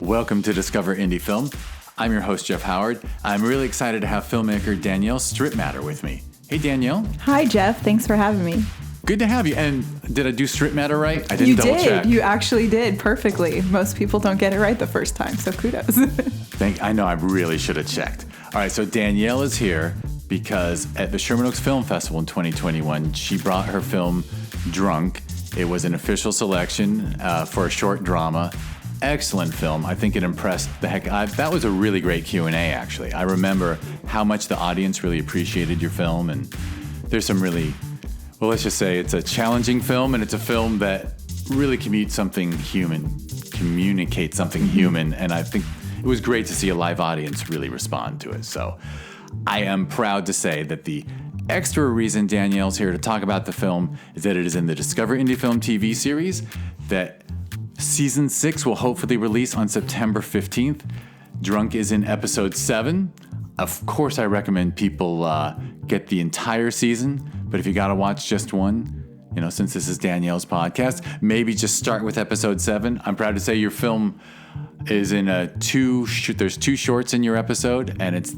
Welcome to Discover Indie Film. I'm your host, Jeff Howard. I'm really excited to have filmmaker Danielle Stritmatter with me. Hey, Danielle. Hi, Jeff. Thanks for having me. Good to have you. And did I do Stritmatter right? I didn't double check. You actually did perfectly. Most people don't get it right the first time, so kudos. I know I really should have checked. All right, so Danielle is here because at the Sherman Oaks Film Festival in 2021, she brought her film Drunk. It was an official selection for a short drama. Excellent film. I think it impressed the heck. That was a really great Q&A, actually. I remember how much the audience really appreciated your film, and there's some really, well, let's just say it's a challenging film, and it's a film that really communicates something human, and I think it was great to see a live audience really respond to it. So I am proud to say that the extra reason Danielle's here to talk about the film is that it is in the Discover Indie Film TV series that Season 6 will hopefully release on September 15th. Drunk is in episode 7. Of course, I recommend people get the entire season, but if you got to watch just one, since this is Danielle's podcast, maybe just start with episode 7. I'm proud to say your film is in there's 2 shorts in your episode, and it's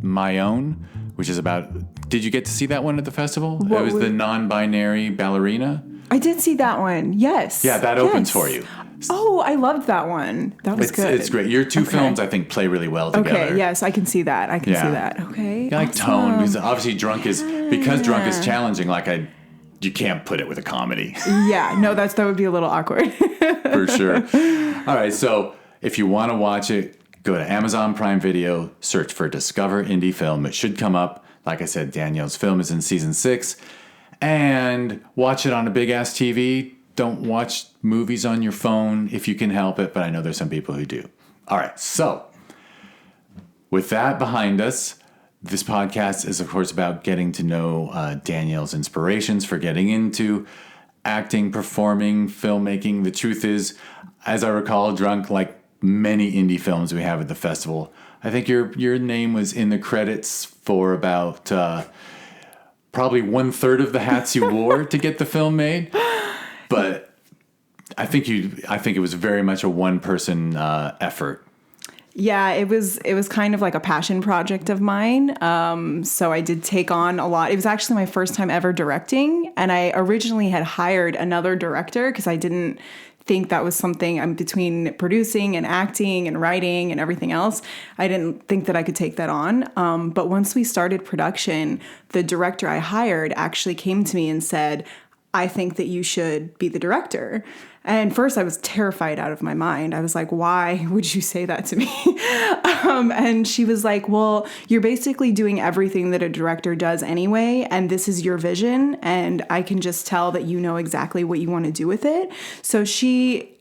My Own, which is about, did you get to see that one at the festival? It was the non-binary ballerina. I did see that one. Yes. Yeah, that opens for you. Oh, I loved that one. That was good. It's great. Your 2 films, I think, play really well together. Okay, yes, I can see that. Okay. You like tone, because obviously Drunk is challenging, you can't put it with a comedy. Yeah, no, that would be a little awkward. For sure. All right, so if you want to watch it, go to Amazon Prime Video, search for Discover Indie Film. It should come up. Like I said, Danielle's film is in season 6. And watch it on a big-ass TV. Don't watch movies on your phone if you can help it, but I know there's some people who do. All right, so with that behind us, this podcast is, of course, about getting to know Danielle's inspirations for getting into acting, performing, filmmaking. The truth is, as I recall, Drunk, like many indie films we have at the festival, I think your name was in the credits for about probably 1/3 of the hats you wore to get the film made. But I think it was very much a one-person effort. Yeah, it was kind of like a passion project of mine. So I did take on a lot. It was actually my first time ever directing, and I originally had hired another director because I didn't think that was something between producing and acting and writing and everything else. I didn't think that I could take that on. But once we started production, the director I hired actually came to me and said, I think that you should be the director. And first I was terrified out of my mind. I was like, why would you say that to me? And she was like, well, you're basically doing everything that a director does anyway. And this is your vision. And I can just tell that you know exactly what you want to do with it. So she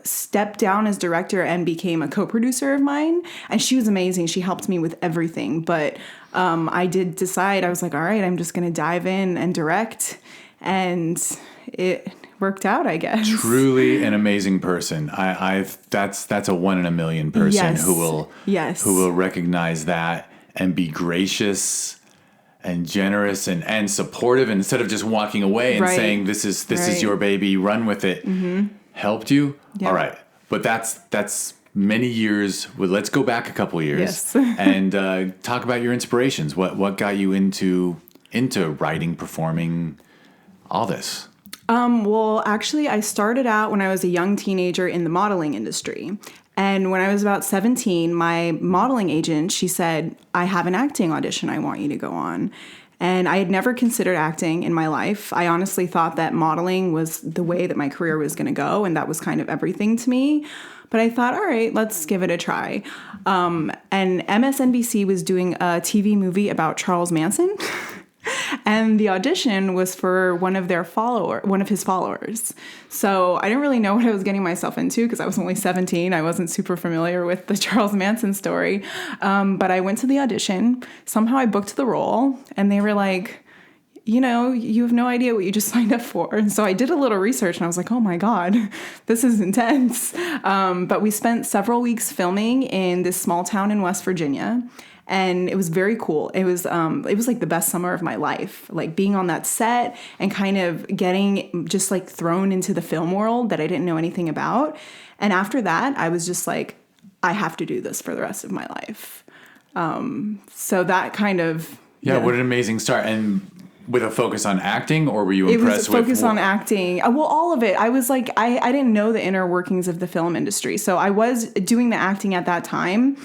stepped down as director and became a co-producer of mine. And she was amazing. She helped me with everything. But I did decide, I was like, all right, I'm just going to dive in and direct. And it worked out, I guess. Truly an amazing person. That's a 1 in a million person who will recognize that and be gracious and generous and supportive, and instead of just walking away and saying this is your baby, run with it. Mm-hmm. Helped you. Yep. All right, but that's many years. Well, let's go back a couple years and talk about your inspirations. What got you into writing, performing, all this? Well, actually, I started out when I was a young teenager in the modeling industry. And when I was about 17, my modeling agent, she said, I have an acting audition I want you to go on. And I had never considered acting in my life. I honestly thought that modeling was the way that my career was going to go, and that was kind of everything to me. But I thought, all right, let's give it a try. And MSNBC was doing a TV movie about Charles Manson. And the audition was for one of his followers. So I didn't really know what I was getting myself into because I was only 17. I wasn't super familiar with the Charles Manson story. But I went to the audition. Somehow I booked the role, and they were like, you have no idea what you just signed up for. And so I did a little research, and I was like, oh my God, this is intense. But we spent several weeks filming in this small town in West Virginia. And it was very cool. It was like the best summer of my life, like being on that set and kind of getting just like thrown into the film world that I didn't know anything about. And after that, I was just like, I have to do this for the rest of my life. So that kind of... Yeah, what an amazing start. And with a focus on acting, or were you impressed with... It was a focus on acting. Well, all of it. I was like, I didn't know the inner workings of the film industry. So I was doing the acting at that time.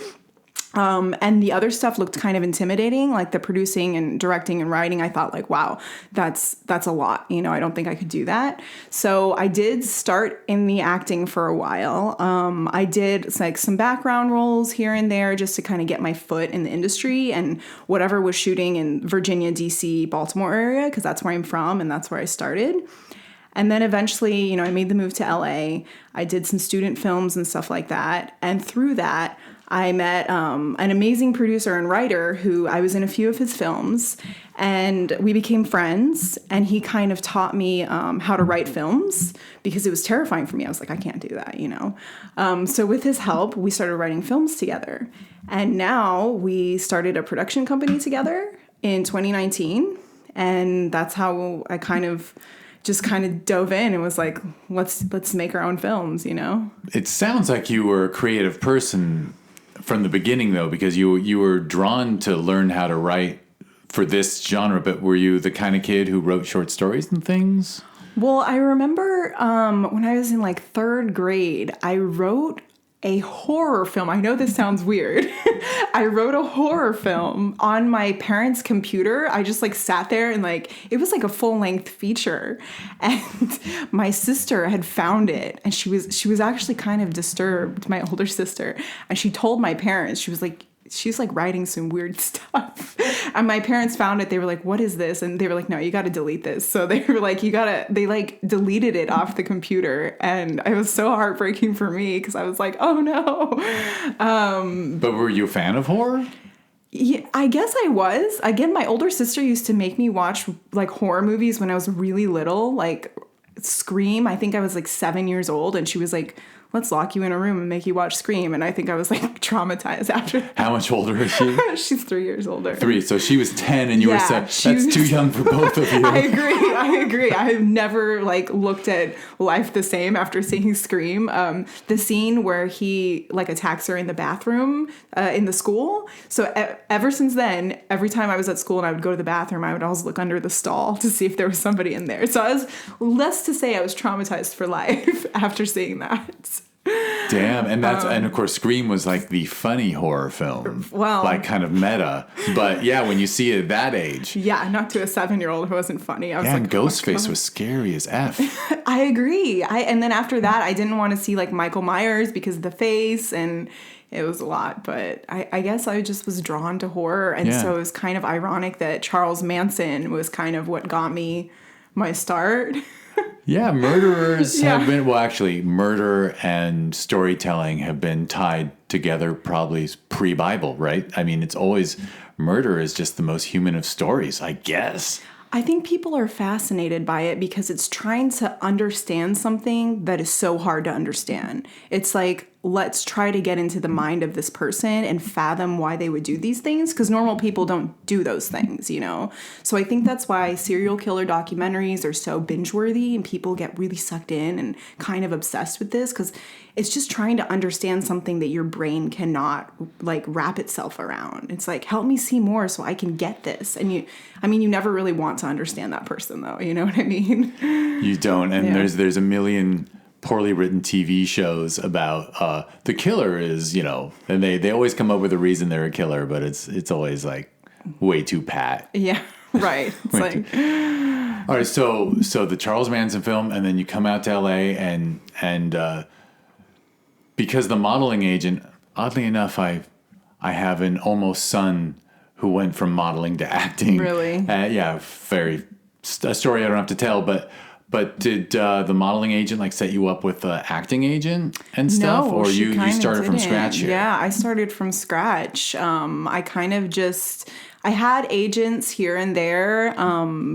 And the other stuff looked kind of intimidating, like the producing and directing and writing. I thought like, wow, that's a lot. You know, I don't think I could do that. So I did start in the acting for a while. I did like some background roles here and there just to kind of get my foot in the industry and whatever was shooting in Virginia, DC, Baltimore area, because that's where I'm from and that's where I started. And then eventually, you know, I made the move to LA. I did some student films and stuff like that. And through that, I met an amazing producer and writer who I was in a few of his films, and we became friends, and he kind of taught me how to write films because it was terrifying for me. I was like, I can't do that, you know. So with his help, we started writing films together. And now we started a production company together in 2019, and that's how I kind of dove in and was like, let's make our own films, you know? It sounds like you were a creative person from the beginning, though, because you were drawn to learn how to write for this genre, but were you the kind of kid who wrote short stories and things? Well, I remember when I was in like third grade, I wrote a horror film. I know this sounds weird. I wrote a horror film on my parents' computer. I just like sat there and like, it was like a full-length feature. And my sister had found it, and she was actually kind of disturbed, my older sister. And she told my parents, she's like writing some weird stuff. And my parents found it. They were like, what is this? And they were like, no, you got to delete this. So they were like, they like deleted it off the computer. And it was so heartbreaking for me because I was like, oh no. But were you a fan of horror? Yeah, I guess I was. Again, my older sister used to make me watch like horror movies when I was really little, like Scream. I think I was like 7 years old, and she was like, let's lock you in a room and make you watch Scream. And I think I was like traumatized after that. How much older is she? She's 3 years older. 3. So she was 10 and you were 7. That's too young for both of you. I agree. I have never like looked at life the same after seeing Scream. The scene where he like attacks her in the bathroom in the school. So ever since then, every time I was at school and I would go to the bathroom, I would always look under the stall to see if there was somebody in there. So I was, less to say, I was traumatized for life after seeing that. Damn, and and of course Scream was like the funny horror film, well, like kind of meta. But yeah, when you see it at that age, yeah, not to a 7-year-old who wasn't funny. I was like, and Ghostface was scary as F. I agree. And then after that, I didn't want to see like Michael Myers because of the face, and it was a lot. But I guess I just was drawn to horror, and so it was kind of ironic that Charles Manson was kind of what got me my start. Yeah, murderers have been, well, actually, murder and storytelling have been tied together probably pre-Bible, right? I mean, it's always, murder is just the most human of stories, I guess. I think people are fascinated by it because it's trying to understand something that is so hard to understand. It's like, let's try to get into the mind of this person and fathom why they would do these things, because normal people don't do those things, you know? So I think that's why serial killer documentaries are so binge-worthy and people get really sucked in and kind of obsessed with this, because it's just trying to understand something that your brain cannot like wrap itself around. It's like, help me see more so I can get this. And you never really want to understand that person though, you know what I mean? You don't, and there's a million poorly written TV shows about the killer is, you know, and they always come up with a reason they're a killer, but it's always like way too pat. Yeah, right. It's like, all right, so the Charles Manson film, and then you come out to LA and because the modeling agent, oddly enough, I have an almost son who went from modeling to acting. Really? Yeah, a story I don't have to tell, But did the modeling agent like set you up with an acting agent and stuff, no, or you started from didn't. scratch here? Yeah, I started from scratch. I kind of just I had agents here and there,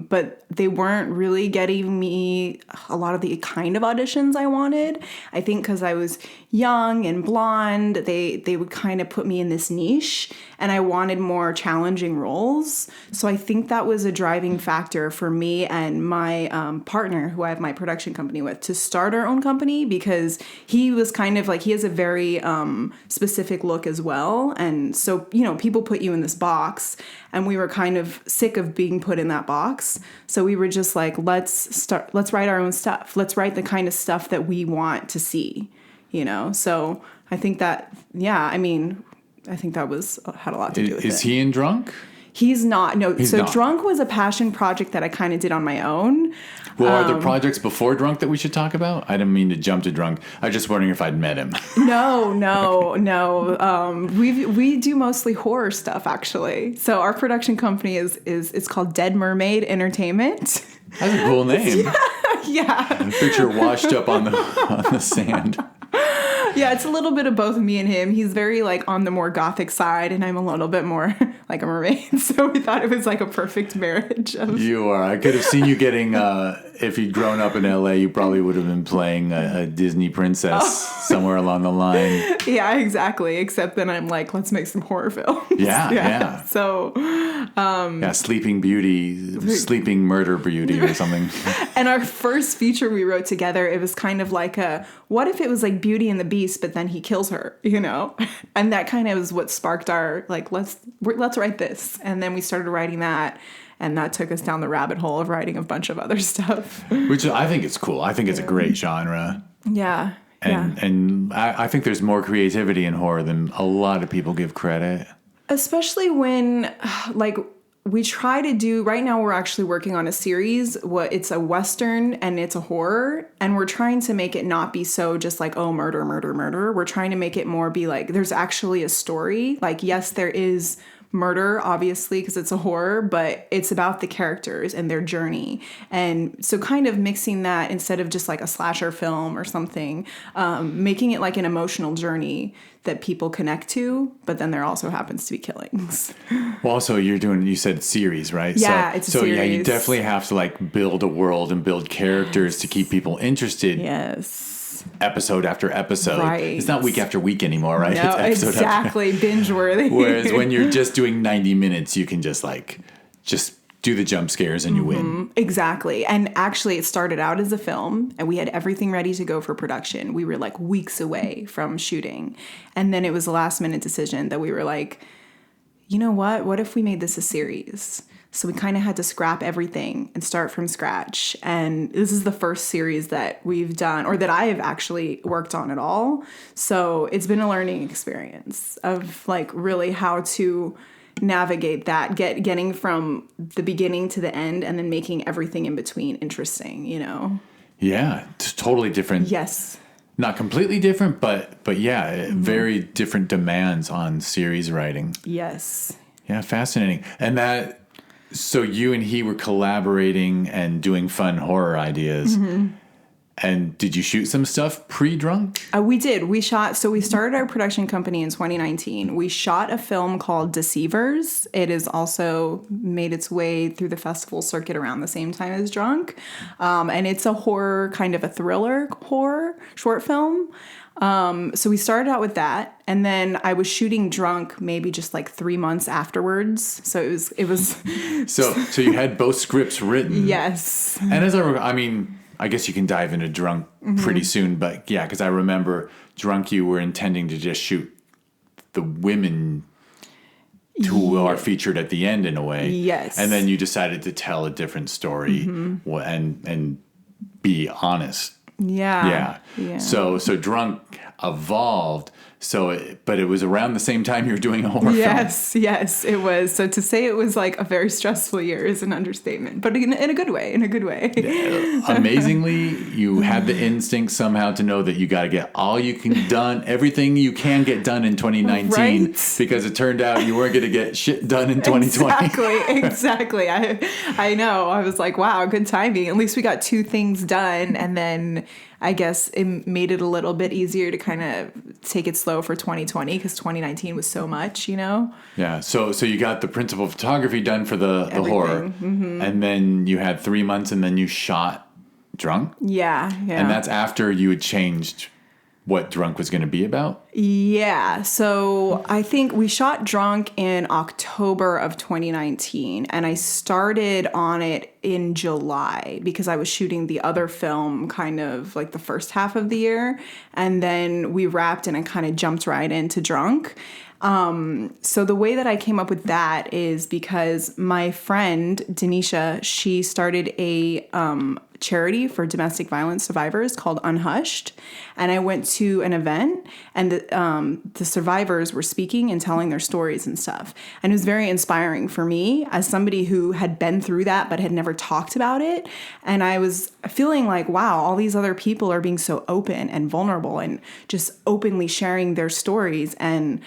but they weren't really getting me a lot of the kind of auditions I wanted. I think because I was young and blonde, they would kind of put me in this niche, and I wanted more challenging roles. So I think that was a driving factor for me and my partner, who I have my production company with, to start our own company, because he was kind of like, he has a very specific look as well. And so, you know, people put you in this box, and we were kind of sick of being put in that box. So we were just like, let's write our own stuff. Let's write the kind of stuff that we want to see, you know? So I think that, I think that had a lot to do with it. Is he in Drunk? He's not. No. He's so not. Drunk was a passion project that I kind of did on my own. Well, are there projects before Drunk that we should talk about? I didn't mean to jump to Drunk. I was just wondering if I'd met him. No. We do mostly horror stuff, actually. So our production company it's called Dead Mermaid Entertainment. That's a cool name. Yeah. Picture washed up on the sand. Yeah, it's a little bit of both me and him. He's very like on the more gothic side, and I'm a little bit more like a mermaid. So we thought it was like a perfect marriage. You are. I could have seen you getting, if you'd grown up in LA, you probably would have been playing a Disney princess somewhere along the line. Yeah, exactly. Except then I'm like, let's make some horror films. Yeah. So, Sleeping Beauty, Sleeping Murder Beauty or something. And our first feature we wrote together, it was kind of like what if it was like Beauty and the Beast, but then he kills her, you know? And that kind of is what sparked our, like, let's write this. And then we started writing that, and that took us down the rabbit hole of writing a bunch of other stuff. Which I think is cool. I think it's a great genre. Yeah. And I think there's more creativity in horror than a lot of people give credit. Especially when, like, we try to do, right now we're actually working on a series. It's a Western and it's a horror. And we're trying to make it not be so just like, oh, murder, murder, murder. We're trying to make it more be like, there's actually a story. Like, yes, there is murder, obviously, because it's a horror, but it's about the characters and their journey. And so kind of mixing that instead of just like a slasher film or something, making it like an emotional journey that people connect to, but then there also happens to be killings. Well, also you said series, right? Yeah, it's a series. So yeah, you definitely have to like build a world and build characters to keep people interested. Yes. Episode after episode. Right. It's not week after week anymore, right? No, it's episode exactly. Binge worthy. Whereas when you're just doing 90 minutes, you can just do the jump scares and you win. Exactly. And actually it started out as a film, and we had everything ready to go for production. We were like weeks away from shooting. And then it was a last minute decision that we were like, you know what? What if we made this a series? So we kind of had to scrap everything and start from scratch. And this is the first series that we've done, or that I have actually worked on at all. So it's been a learning experience of like really how to navigate that, getting from the beginning to the end, and then making everything in between interesting, you know? Yeah, it's totally different. Yes. Not completely different, but yeah, very different demands on series writing. Yes. Yeah, fascinating. And so you and he were collaborating and doing fun horror ideas. Mm-hmm. And did you shoot some stuff pre-Drunk? We did. We started our production company in 2019. We shot a film called Deceivers. It has also made its way through the festival circuit around the same time as Drunk. And it's a horror, kind of a thriller horror short film. So we started out with that, and then I was shooting Drunk maybe just like 3 months afterwards. So it was. So you had both scripts written. Yes. And I guess you can dive into Drunk pretty soon, but yeah, because I remember Drunk, you were intending to just shoot the women who are featured at the end in a way. Yes. And then you decided to tell a different story and be honest. Yeah. So Drunk evolved. But it was around the same time you were doing a horror film. Yes, it was. So to say it was like a very stressful year is an understatement, but in a good way. Yeah, amazingly, you had the instinct somehow to know that you got to get everything you can get done in 2019, right? Because it turned out you weren't going to get shit done in 2020. Exactly. I know. I was like, wow, good timing. At least we got 2 things done, and then I guess it made it a little bit easier to kind of take it slow for 2020 because 2019 was so much, you know? Yeah. So you got the principal photography done for the horror. Mm-hmm. And then you had 3 months and then you shot Drunk. Yeah. And that's after you had changed what Drunk was going to be about? Yeah. So I think we shot Drunk in October of 2019, and I started on it in July because I was shooting the other film kind of like the first half of the year, and then we wrapped and I kind of jumped right into Drunk. So the way that I came up with that is because my friend Denisha, she started a charity for domestic violence survivors called Unhushed, and I went to an event, and the survivors were speaking and telling their stories and stuff, and it was very inspiring for me as somebody who had been through that but had never talked about it, and I was feeling like, wow, all these other people are being so open and vulnerable and just openly sharing their stories, and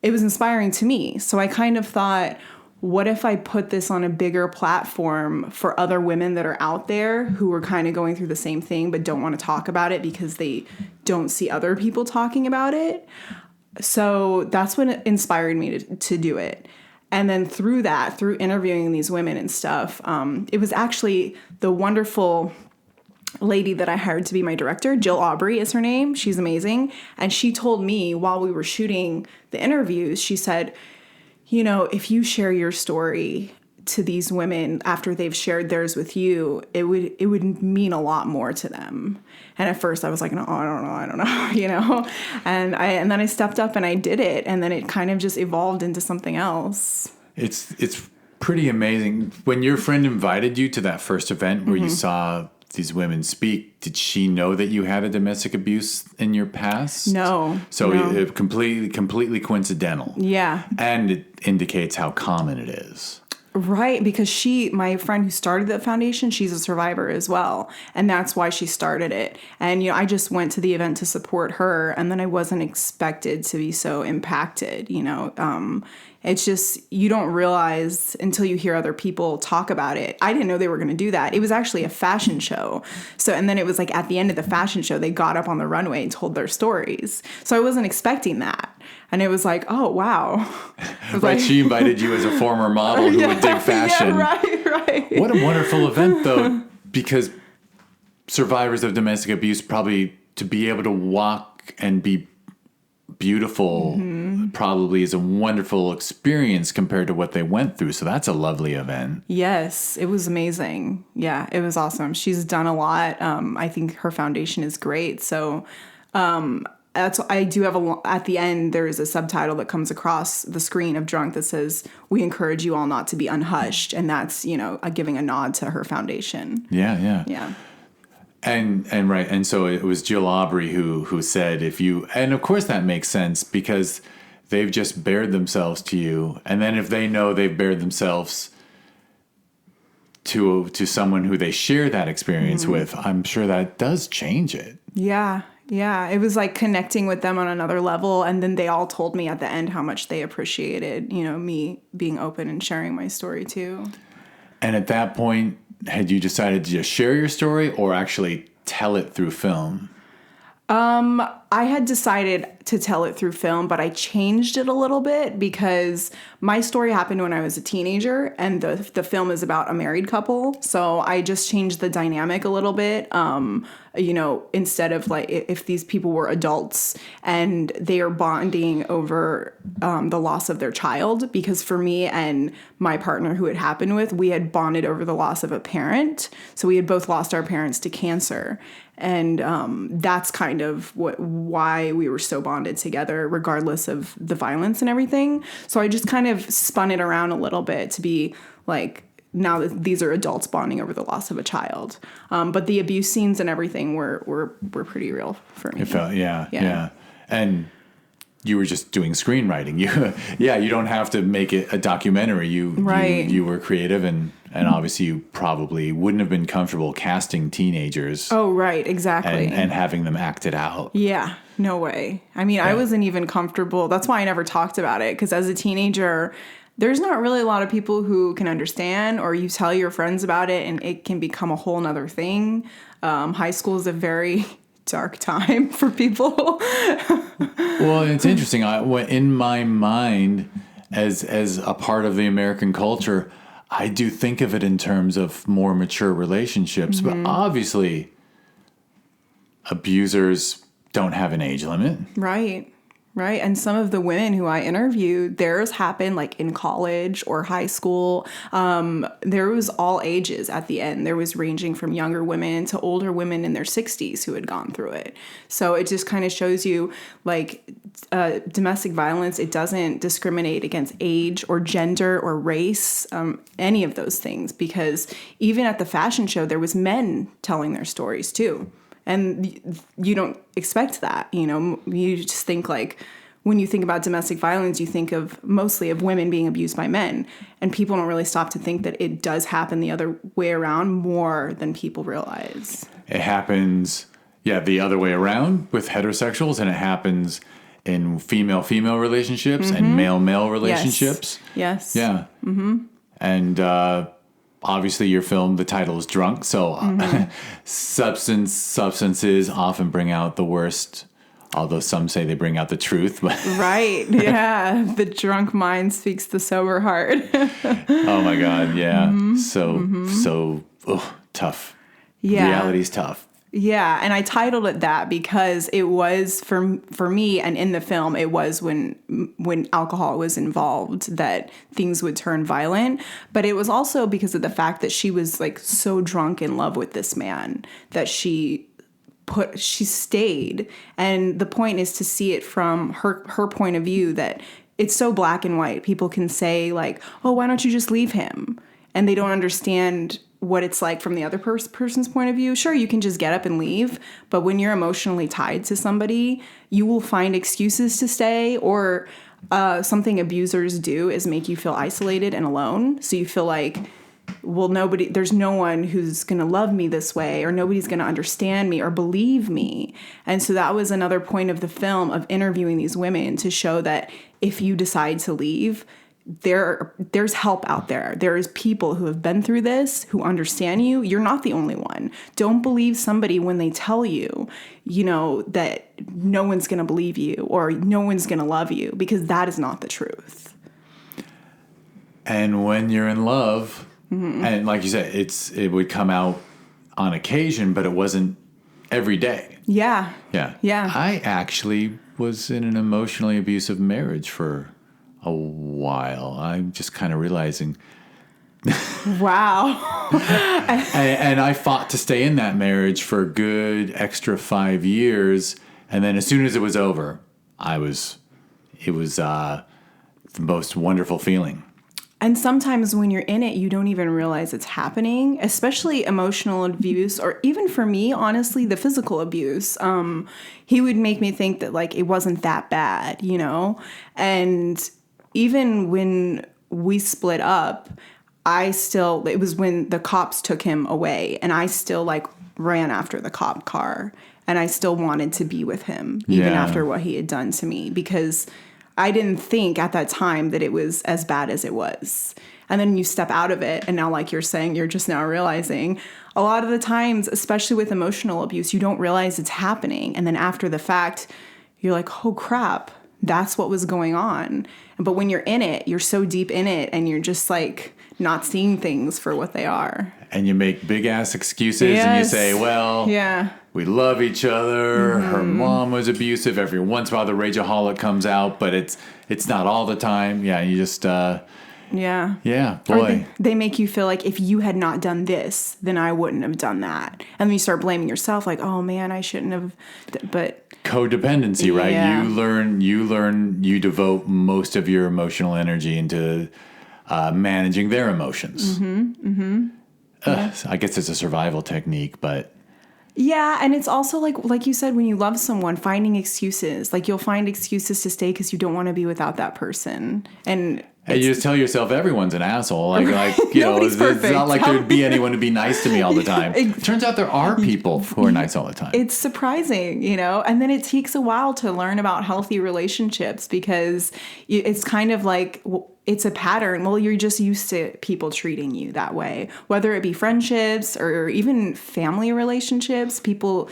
it was inspiring to me. So I kind of thought, what if I put this on a bigger platform for other women that are out there who are kind of going through the same thing but don't want to talk about it because they don't see other people talking about it? So that's what inspired me to do it. And then through interviewing these women and stuff, it was actually the wonderful lady that I hired to be my director. Jill Aubrey is her name. She's amazing. And she told me while we were shooting the interviews, she said, you know, if you share your story to these women after they've shared theirs with you, it would mean a lot more to them. And at first I was like, no, I don't know, you know, and then I stepped up and I did it. And then it kind of just evolved into something else. It's pretty amazing. When your friend invited you to that first event where you saw these women speak, did she know that you had a domestic abuse in your past? No. So no. It completely coincidental. Yeah. And it indicates how common it is. Right, because my friend who started the foundation, she's a survivor as well. And that's why she started it. And, you know, I just went to the event to support her, and then I wasn't expected to be so impacted, you know. It's just, you don't realize until you hear other people talk about it. I didn't know they were going to do that. It was actually a fashion show. So, and then it was like at the end of the fashion show, they got up on the runway and told their stories. So I wasn't expecting that. And it was like, oh, wow. Right, she invited you as a former model who would dig fashion. Yeah, right. What a wonderful event, though, because survivors of domestic abuse probably to be able to walk and be beautiful probably is a wonderful experience compared to what they went through. So that's a lovely event. Yes, it was amazing. Yeah, it was awesome. She's done a lot. I think her foundation is great. So I do have at the end, there is a subtitle that comes across the screen of Drunk that says, "We encourage you all not to be unhushed." And that's, you know, giving a nod to her foundation. Yeah. And right. And so it was Jill Aubrey who said, and of course that makes sense because they've just bared themselves to you. And then if they know they've bared themselves to someone who they share that experience with, I'm sure that does change it. Yeah. Yeah. It was like connecting with them on another level. And then they all told me at the end how much they appreciated, you know, me being open and sharing my story too. And at that point, had you decided to just share your story or actually tell it through film? I had decided to tell it through film, but I changed it a little bit because my story happened when I was a teenager and the film is about a married couple. So I just changed the dynamic a little bit. You know, instead of like if these people were adults and they are bonding over the loss of their child, because for me and my partner who it happened with, we had bonded over the loss of a parent. So we had both lost our parents to cancer. And that's kind of why we were so bonded together, regardless of the violence and everything. So I just kind of spun it around a little bit to be like, now that these are adults bonding over the loss of a child. But the abuse scenes and everything were pretty real for me. It felt, yeah. And you were just doing screenwriting. You don't have to make it a documentary. You were creative and obviously you probably wouldn't have been comfortable casting teenagers. Oh, right, exactly. And having them act it out. Yeah, no way. I mean, I wasn't even comfortable. That's why I never talked about it, because as a teenager, there's not really a lot of people who can understand, or you tell your friends about it and it can become a whole nother thing. High school is a very dark time for people. Well, it's interesting. In my mind, as a part of the American culture, I do think of it in terms of more mature relationships. But obviously, abusers don't have an age limit. Right. Right. And some of the women who I interviewed, theirs happened like in college or high school. There was all ages at the end. There was ranging from younger women to older women in their 60s who had gone through it. So it just kind of shows you like domestic violence. It doesn't discriminate against age or gender or race, any of those things, because even at the fashion show, there was men telling their stories too. And you don't expect that, you know, you just think like when you think about domestic violence, you think of mostly of women being abused by men, and people don't really stop to think that it does happen the other way around more than people realize. It happens, the other way around with heterosexuals, and it happens in female-female relationships and male-male relationships. Yes. Yeah. Mm-hmm. And, obviously, your film, the title is Drunk, so substances often bring out the worst, although some say they bring out the truth. Right, yeah. The drunk mind speaks the sober heart. Oh, my God, yeah. So tough. Yeah. Reality's tough. Yeah, and I titled it that because it was for me, and in the film, it was when alcohol was involved that things would turn violent. But it was also because of the fact that she was like so drunk in love with this man that she stayed. And the point is to see it from her point of view, that it's so black and white. People can say like, oh, why don't you just leave him? And they don't understand what it's like from the other person's point of view. Sure, you can just get up and leave, but when you're emotionally tied to somebody, you will find excuses to stay, or something abusers do is make you feel isolated and alone. So you feel like, well, there's no one who's going to love me this way, or nobody's going to understand me or believe me. And so that was another point of the film, of interviewing these women, to show that if you decide to leave, there's help out there. There's people who have been through this, who understand you. You're not the only one. Don't believe somebody when they tell you, you know, that no one's going to believe you or no one's going to love you, because that is not the truth. And when you're in love, and like you said, it would come out on occasion, but it wasn't every day. Yeah. Yeah. Yeah. I actually was in an emotionally abusive marriage for a while. I'm just kind of realizing. Wow. and I fought to stay in that marriage for a good extra 5 years. And then as soon as it was over, it was the most wonderful feeling. And sometimes when you're in it, you don't even realize it's happening, especially emotional abuse, or even for me, honestly, the physical abuse. He would make me think that like it wasn't that bad, you know? And even when we split up, it was when the cops took him away, and I still like ran after the cop car, and I still wanted to be with him even after what he had done to me, because I didn't think at that time that it was as bad as it was. And then you step out of it, and now, like you're saying, you're just now realizing a lot of the times, especially with emotional abuse, you don't realize it's happening. And then after the fact, you're like, oh crap, that's what was going on. But when you're in it, you're so deep in it, and you're just like not seeing things for what they are. And you make big ass excuses, and you say, well, we love each other. Her mom was abusive. Every once in a while the rageaholic comes out, but it's not all the time. Yeah, you just yeah, boy. They make you feel like if you had not done this, then I wouldn't have done that. And then you start blaming yourself, like, oh man, I shouldn't have. But codependency, right? Yeah. You devote most of your emotional energy into managing their emotions. I guess it's a survival technique, but. Yeah, and it's also like you said, when you love someone, finding excuses. Like you'll find excuses to stay because you don't want to be without that person. And you just tell yourself everyone's an asshole. Like you know, it's not like there'd be anyone to be nice to me all the time. It turns out there are people who are nice all the time. It's surprising, you know? And then it takes a while to learn about healthy relationships, because it's kind of like it's a pattern. Well, you're just used to people treating you that way, whether it be friendships or even family relationships. People,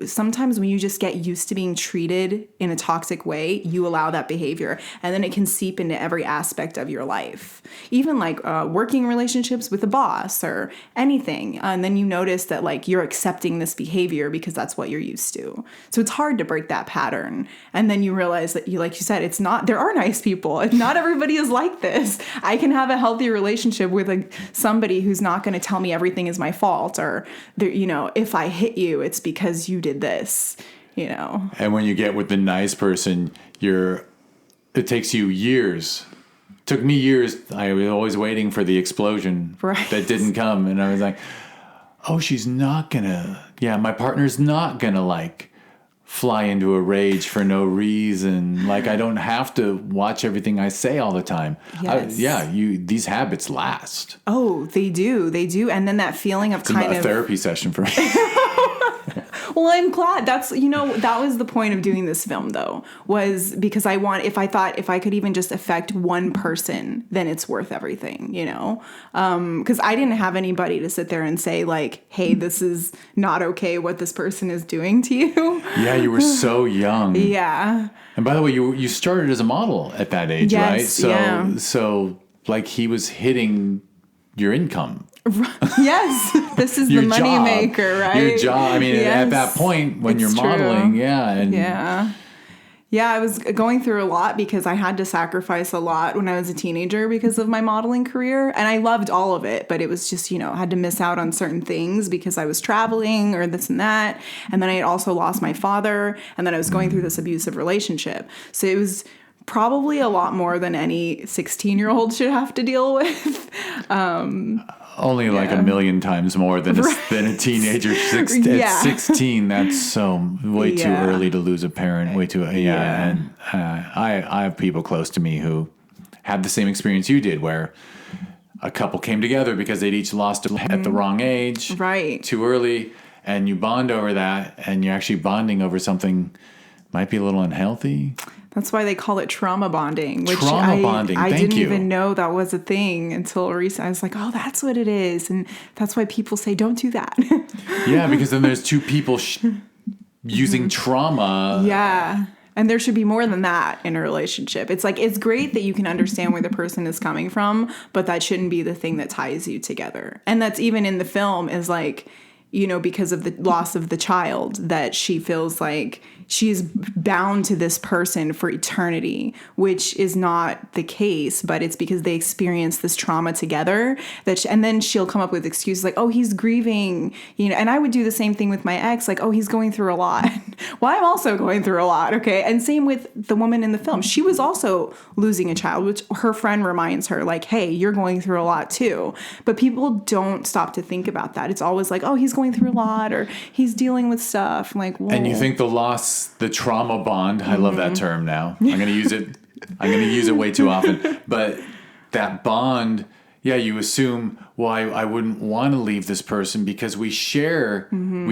sometimes when you just get used to being treated in a toxic way, you allow that behavior, and then it can seep into every aspect of your life, even like working relationships with a boss or anything. And then you notice that like you're accepting this behavior because that's what you're used to. So it's hard to break that pattern. And then you realize that like you said, there are nice people. Not everybody is like this. I can have a healthy relationship with like somebody who's not going to tell me everything is my fault, or if I hit you, it's because you did this, And when you get with the nice person, it takes you years. Took me years. I was always waiting for the explosion that didn't come. And I was like, oh, my partner's not going to like fly into a rage for no reason. Like, I don't have to watch everything I say all the time. Yes. These habits last. Oh, they do. And then that feeling of it's a therapy session for me. Well, I'm glad. That's, that was the point of doing this film, though, was because if I could even just affect one person, then it's worth everything, because I didn't have anybody to sit there and say like, hey, this is not okay what this person is doing to you. Yeah, you were so young. Yeah. And by the way, you started as a model at that age, yes, right? So like he was hitting your income. Yes, this is the money maker, right? Your job. I mean, yes, at that point when you're modeling, true. Yeah, I was going through a lot because I had to sacrifice a lot when I was a teenager because of my modeling career. And I loved all of it, but it was just, I had to miss out on certain things because I was traveling or this and that. And then I had also lost my father, and then I was going through this abusive relationship. So it was probably a lot more than any 16-year-old should have to deal with. Only like a million times more than a teenager. At 16, that's way too early to lose a parent. Way too, And I have people close to me who had the same experience you did, where a couple came together because they'd each lost at the wrong age, right, too early, and you bond over that, and you're actually bonding over something might be a little unhealthy. That's why they call it trauma bonding. Which bonding. I didn't even know that was a thing until recently. I was like, oh, that's what it is. And that's why people say, don't do that. Yeah, because then there's two people using trauma. Yeah. And there should be more than that in a relationship. It's like, it's great that you can understand where the person is coming from, but that shouldn't be the thing that ties you together. And that's even in the film is like, because of the loss of the child, that she feels like she's bound to this person for eternity, which is not the case, but it's because they experienced this trauma together and then she'll come up with excuses like, oh, he's grieving, and I would do the same thing with my ex, like, oh, he's going through a lot. Well, I'm also going through a lot. Okay. And same with the woman in the film. She was also losing a child, which her friend reminds her like, hey, you're going through a lot too. But people don't stop to think about that. It's always like, oh, he's going through a lot, or he's dealing with stuff. I'm like, whoa. And you think the trauma bond, I love that term now. I'm going to use it. I'm going to use it way too often. But that bond, you assume, well, I wouldn't want to leave this person because we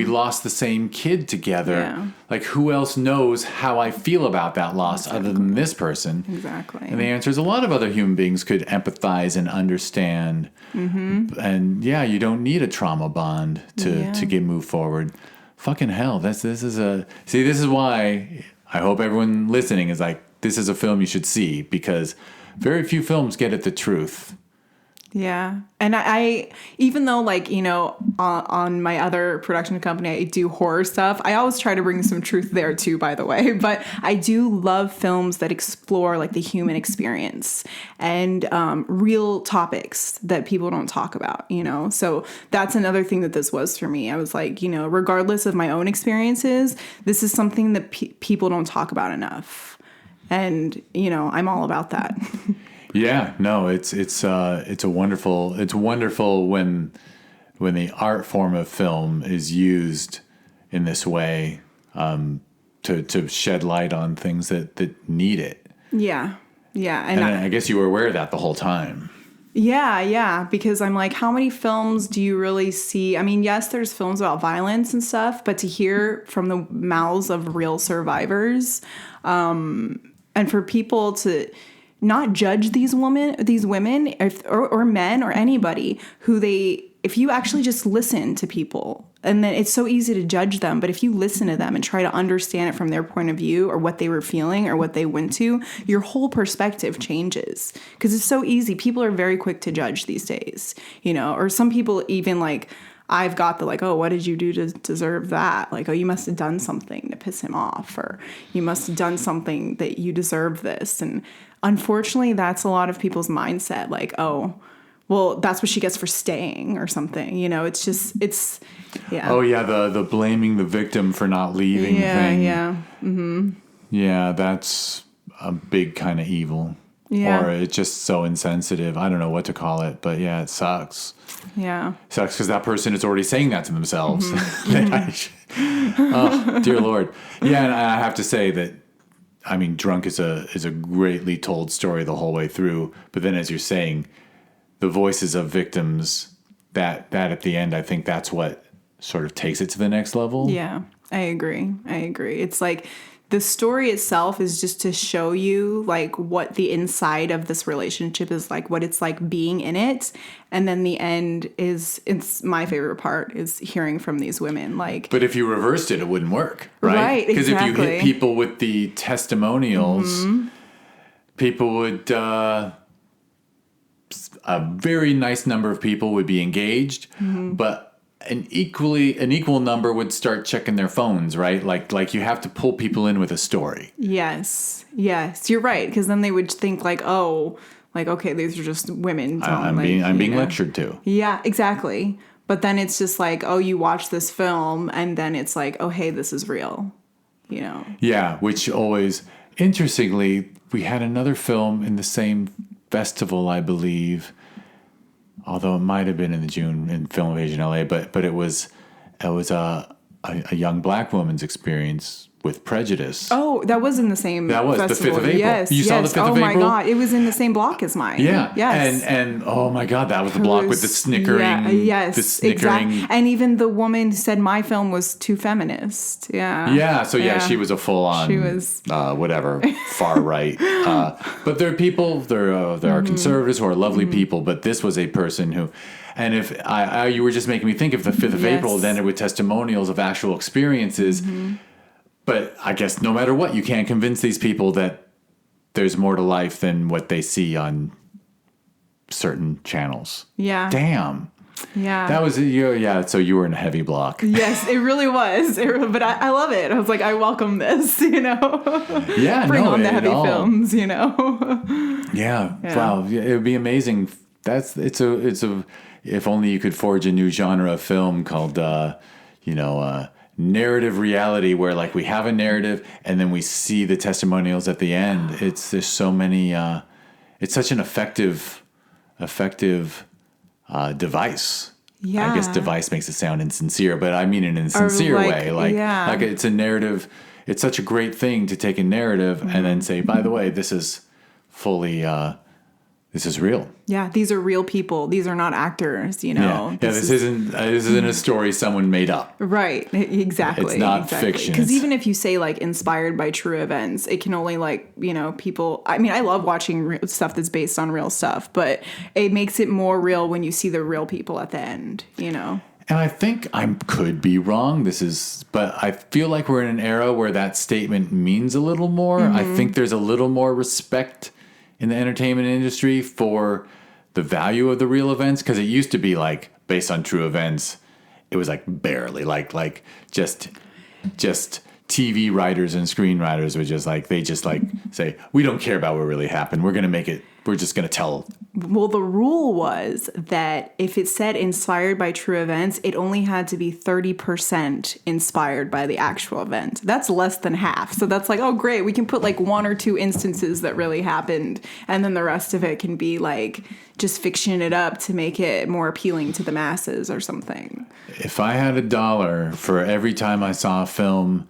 lost the same kid together. Yeah. Like, who else knows how I feel about that loss other than this person? Exactly. And the answer is a lot of other human beings could empathize and understand. Mm-hmm. And you don't need a trauma bond to move forward. Fucking hell. This is why I hope everyone listening is like, this is a film you should see, because very few films get at the truth. Yeah. And I even though like, on my other production company, I do horror stuff. I always try to bring some truth there too, by the way. But I do love films that explore like the human experience and real topics that people don't talk about, So that's another thing that this was for me. I was like, regardless of my own experiences, this is something that people don't talk about enough. And, I'm all about that. Yeah, no, it's wonderful when the art form of film is used in this way to shed light on things that need it. Yeah, and I guess you were aware of that the whole time. Yeah, because I'm like, how many films do you really see? I mean, yes, there's films about violence and stuff, but to hear from the mouths of real survivors, and for people to not judge these women, or men or anybody if you actually just listen to people, and then it's so easy to judge them. But if you listen to them and try to understand it from their point of view, or what they were feeling or what they went to, your whole perspective changes, because it's so easy. People are very quick to judge these days, or some people even like, I've got the like, oh, what did you do to deserve that? Like, oh, you must have done something to piss him off, or you must have done something that you deserve this. And unfortunately, that's a lot of people's mindset. Like, oh, well, that's what she gets for staying or something. Yeah. Oh, yeah, the blaming the victim for not leaving thing. Yeah. Mm-hmm. Yeah, that's a big kind of evil. Yeah. Or it's just so insensitive. I don't know what to call it, but yeah, it sucks. Yeah. Sucks because that person is already saying that to themselves. Oh, dear Lord. Yeah, and I have to say that, I mean, Drunk is a greatly told story the whole way through. But then, as you're saying, the voices of victims, that at the end, I think that's what sort of takes it to the next level. Yeah, I agree. It's like the story itself is just to show you like what the inside of this relationship is like, what it's like being in it. And then the end it's my favorite part is hearing from these women. Like, but if you reversed it, it wouldn't work, right? Right, because exactly. if you hit people with the testimonials, people would, a very nice number of people would be engaged, but an equal number would start checking their phones, right? Like you have to pull people in with a story. Yes, you're right. Because then they would think like, oh, like, okay, these are just women. I'm being lectured to. Yeah, exactly. But then it's just like, oh, you watch this film, and then it's like, oh, hey, this is real. Yeah, which always, interestingly, we had another film in the same festival, I believe, although it might have been in the June in Film Invasion LA, but it was a young black woman's experience with prejudice. Oh, that was in the same That was festival. the 5th of April. Yes, you saw the 5th of April? Oh my God, it was in the same block as mine. Yeah. Yes. And oh my God, that was the block with the snickering. Yeah, yes, the snickering. Exactly. And even the woman said my film was too feminist. Yeah. Yeah. So she was a full on. She was whatever, far right. But there are people. There are conservatives who are lovely people. But this was a person who. And if you were just making me think of the 5th of April, then it with testimonials of actual experiences. But I guess no matter what, you can't convince these people that there's more to life than what they see on certain channels. Yeah. Damn. Yeah. That was so you were in a heavy block. Yes, it really was. But I love it. I was like, I welcome this, Yeah, Bring on the heavy films, Yeah. Wow. It would be amazing. It's a if only you could forge a new genre of film called narrative reality, where like we have a narrative and then we see the testimonials at the end. There's so many. It's such an effective device. Yeah. I guess device makes it sound insincere, but I mean it in a sincere way. Like it's a narrative. It's such a great thing to take a narrative and then say, by the way, this is fully. This is real. Yeah, these are real people. These are not actors, Yeah, this isn't a story someone made up. Right, exactly. It's not fiction. Because even if you say like inspired by true events, it can only people. I mean, I love watching stuff that's based on real stuff, but it makes it more real when you see the real people at the end. And I think I could be wrong. But I feel like we're in an era where that statement means a little more. I think there's a little more respect in the entertainment industry for the value of the real events, because it used to be like based on true events. It was like barely like just TV writers and screenwriters would just say, we don't care about what really happened. We're going to make it. We're just going to tell. Well, the rule was that if it said inspired by true events, it only had to be 30% inspired by the actual event. That's less than half. So that's like, oh, great. We can put like 1 or 2 instances that really happened. And then the rest of it can be like just fiction it up to make it more appealing to the masses or something. If I had $1 for every time I saw a film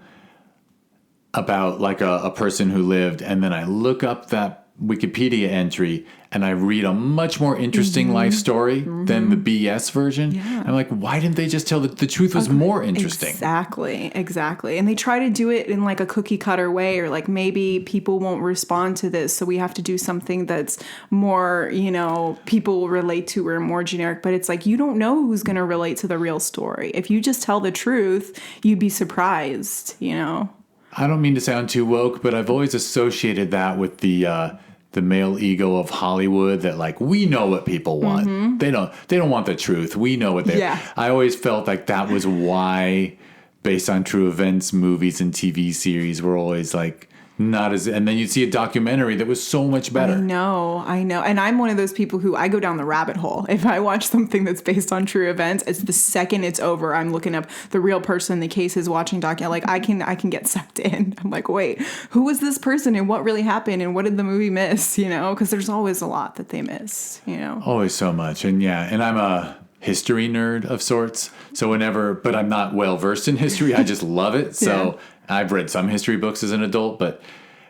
about like a person who lived, and then I look up that Wikipedia entry and I read a much more interesting life story than the BS version. Yeah. I'm like, why didn't they just tell that the truth was more interesting? Exactly. And they try to do it in like a cookie cutter way, or like maybe people won't respond to this, so we have to do something that's more, people will relate to or more generic. But it's like, you don't know who's going to relate to the real story. If you just tell the truth, you'd be surprised, I don't mean to sound too woke, but I've always associated that with the male ego of Hollywood, that like, we know what people want. Mm-hmm. They don't want the truth. We know what they. Yeah. I always felt like that was why, based on true events, movies and TV series were always like not as. And then you'd see a documentary that was so much better. I know. And I'm one of those people who I go down the rabbit hole. If I watch something that's based on true events, it's the second it's over, I'm looking up the real person, the cases, watching like I can get sucked in. I'm like, wait, who was this person and what really happened and what did the movie miss? Because there's always a lot that they miss. Always so much. And and I'm a history nerd of sorts. So but I'm not well versed in history. I just love it. So I've read some history books as an adult, but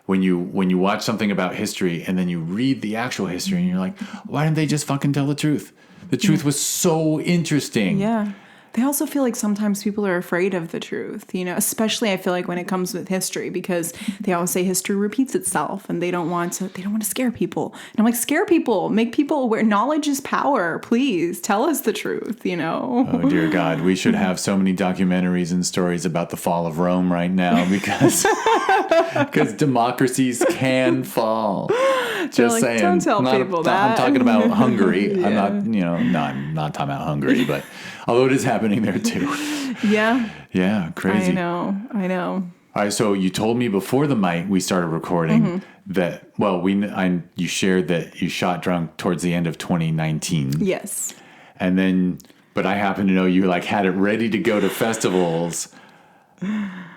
when you watch something about history and then you read the actual history and you're like, why didn't they just fucking tell the truth? The truth was so interesting. Yeah. They also feel like sometimes people are afraid of the truth, especially I feel like when it comes with history, because they always say history repeats itself and they don't want to scare people. And I'm like, scare people, make people aware. Knowledge is power. Please tell us the truth, Oh, dear God. We should have so many documentaries and stories about the fall of Rome right now because democracies can fall. Just saying. Don't tell people that. I'm talking about Hungary. Yeah. I'm not talking about Hungary, but although it is happening there too. Yeah. Yeah, crazy. I know. All right, so you told me before we started recording that, you shared that you shot drunk towards the end of 2019. Yes. And then, but I happen to know you had it ready to go to festivals.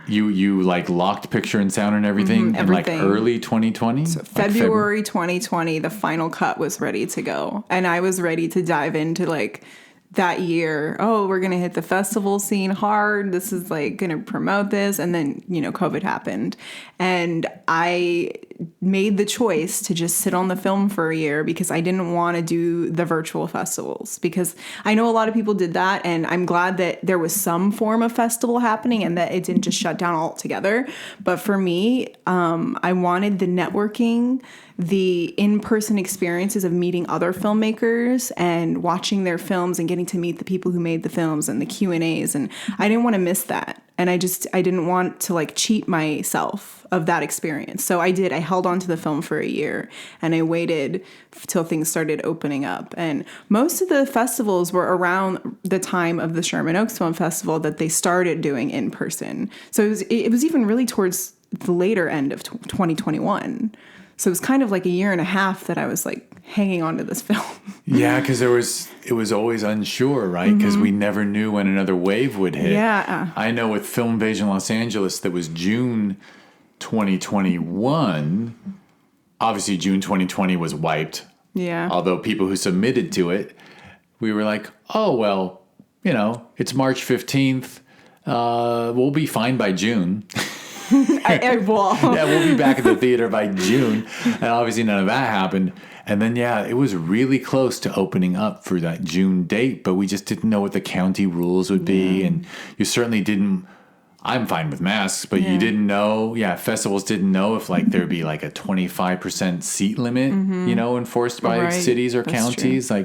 You locked picture and sound and everything in early 2020? So February 2020, the final cut was ready to go. And I was ready to dive into that year. Oh, we're going to hit the festival scene hard. This is going to promote this. And then, COVID happened. And I made the choice to just sit on the film for a year because I didn't want to do the virtual festivals, because I know a lot of people did that. And I'm glad that there was some form of festival happening and that it didn't just shut down altogether. But for me, I wanted the networking, the in-person experiences of meeting other filmmakers and watching their films and getting to meet the people who made the films and the Q&As. And I didn't want to miss that. And I didn't want to cheat myself of that experience. So I held on to the film for a year and I waited till things started opening up. And most of the festivals were around the time of the Sherman Oaks Film Festival that they started doing in person. So it was even really towards the later end of 2021. So it was kind of a year and a half that I was hanging on to this film. Yeah, because it was always unsure, right? Because we never knew when another wave would hit. Yeah. I know with Film Invasion Los Angeles, that was June 2021. Obviously, June 2020 was wiped. Yeah. Although people who submitted to it, we were like, oh, well, it's March 15th. We'll be fine by June. I will. Yeah, we'll be back at the theater by June. And obviously none of that happened. And then, it was really close to opening up for that June date, but we just didn't know what the county rules would be. And you certainly didn't. I'm fine with masks, but you didn't know. Yeah, festivals didn't know if there'd be a 25% seat limit, enforced by cities or counties. True.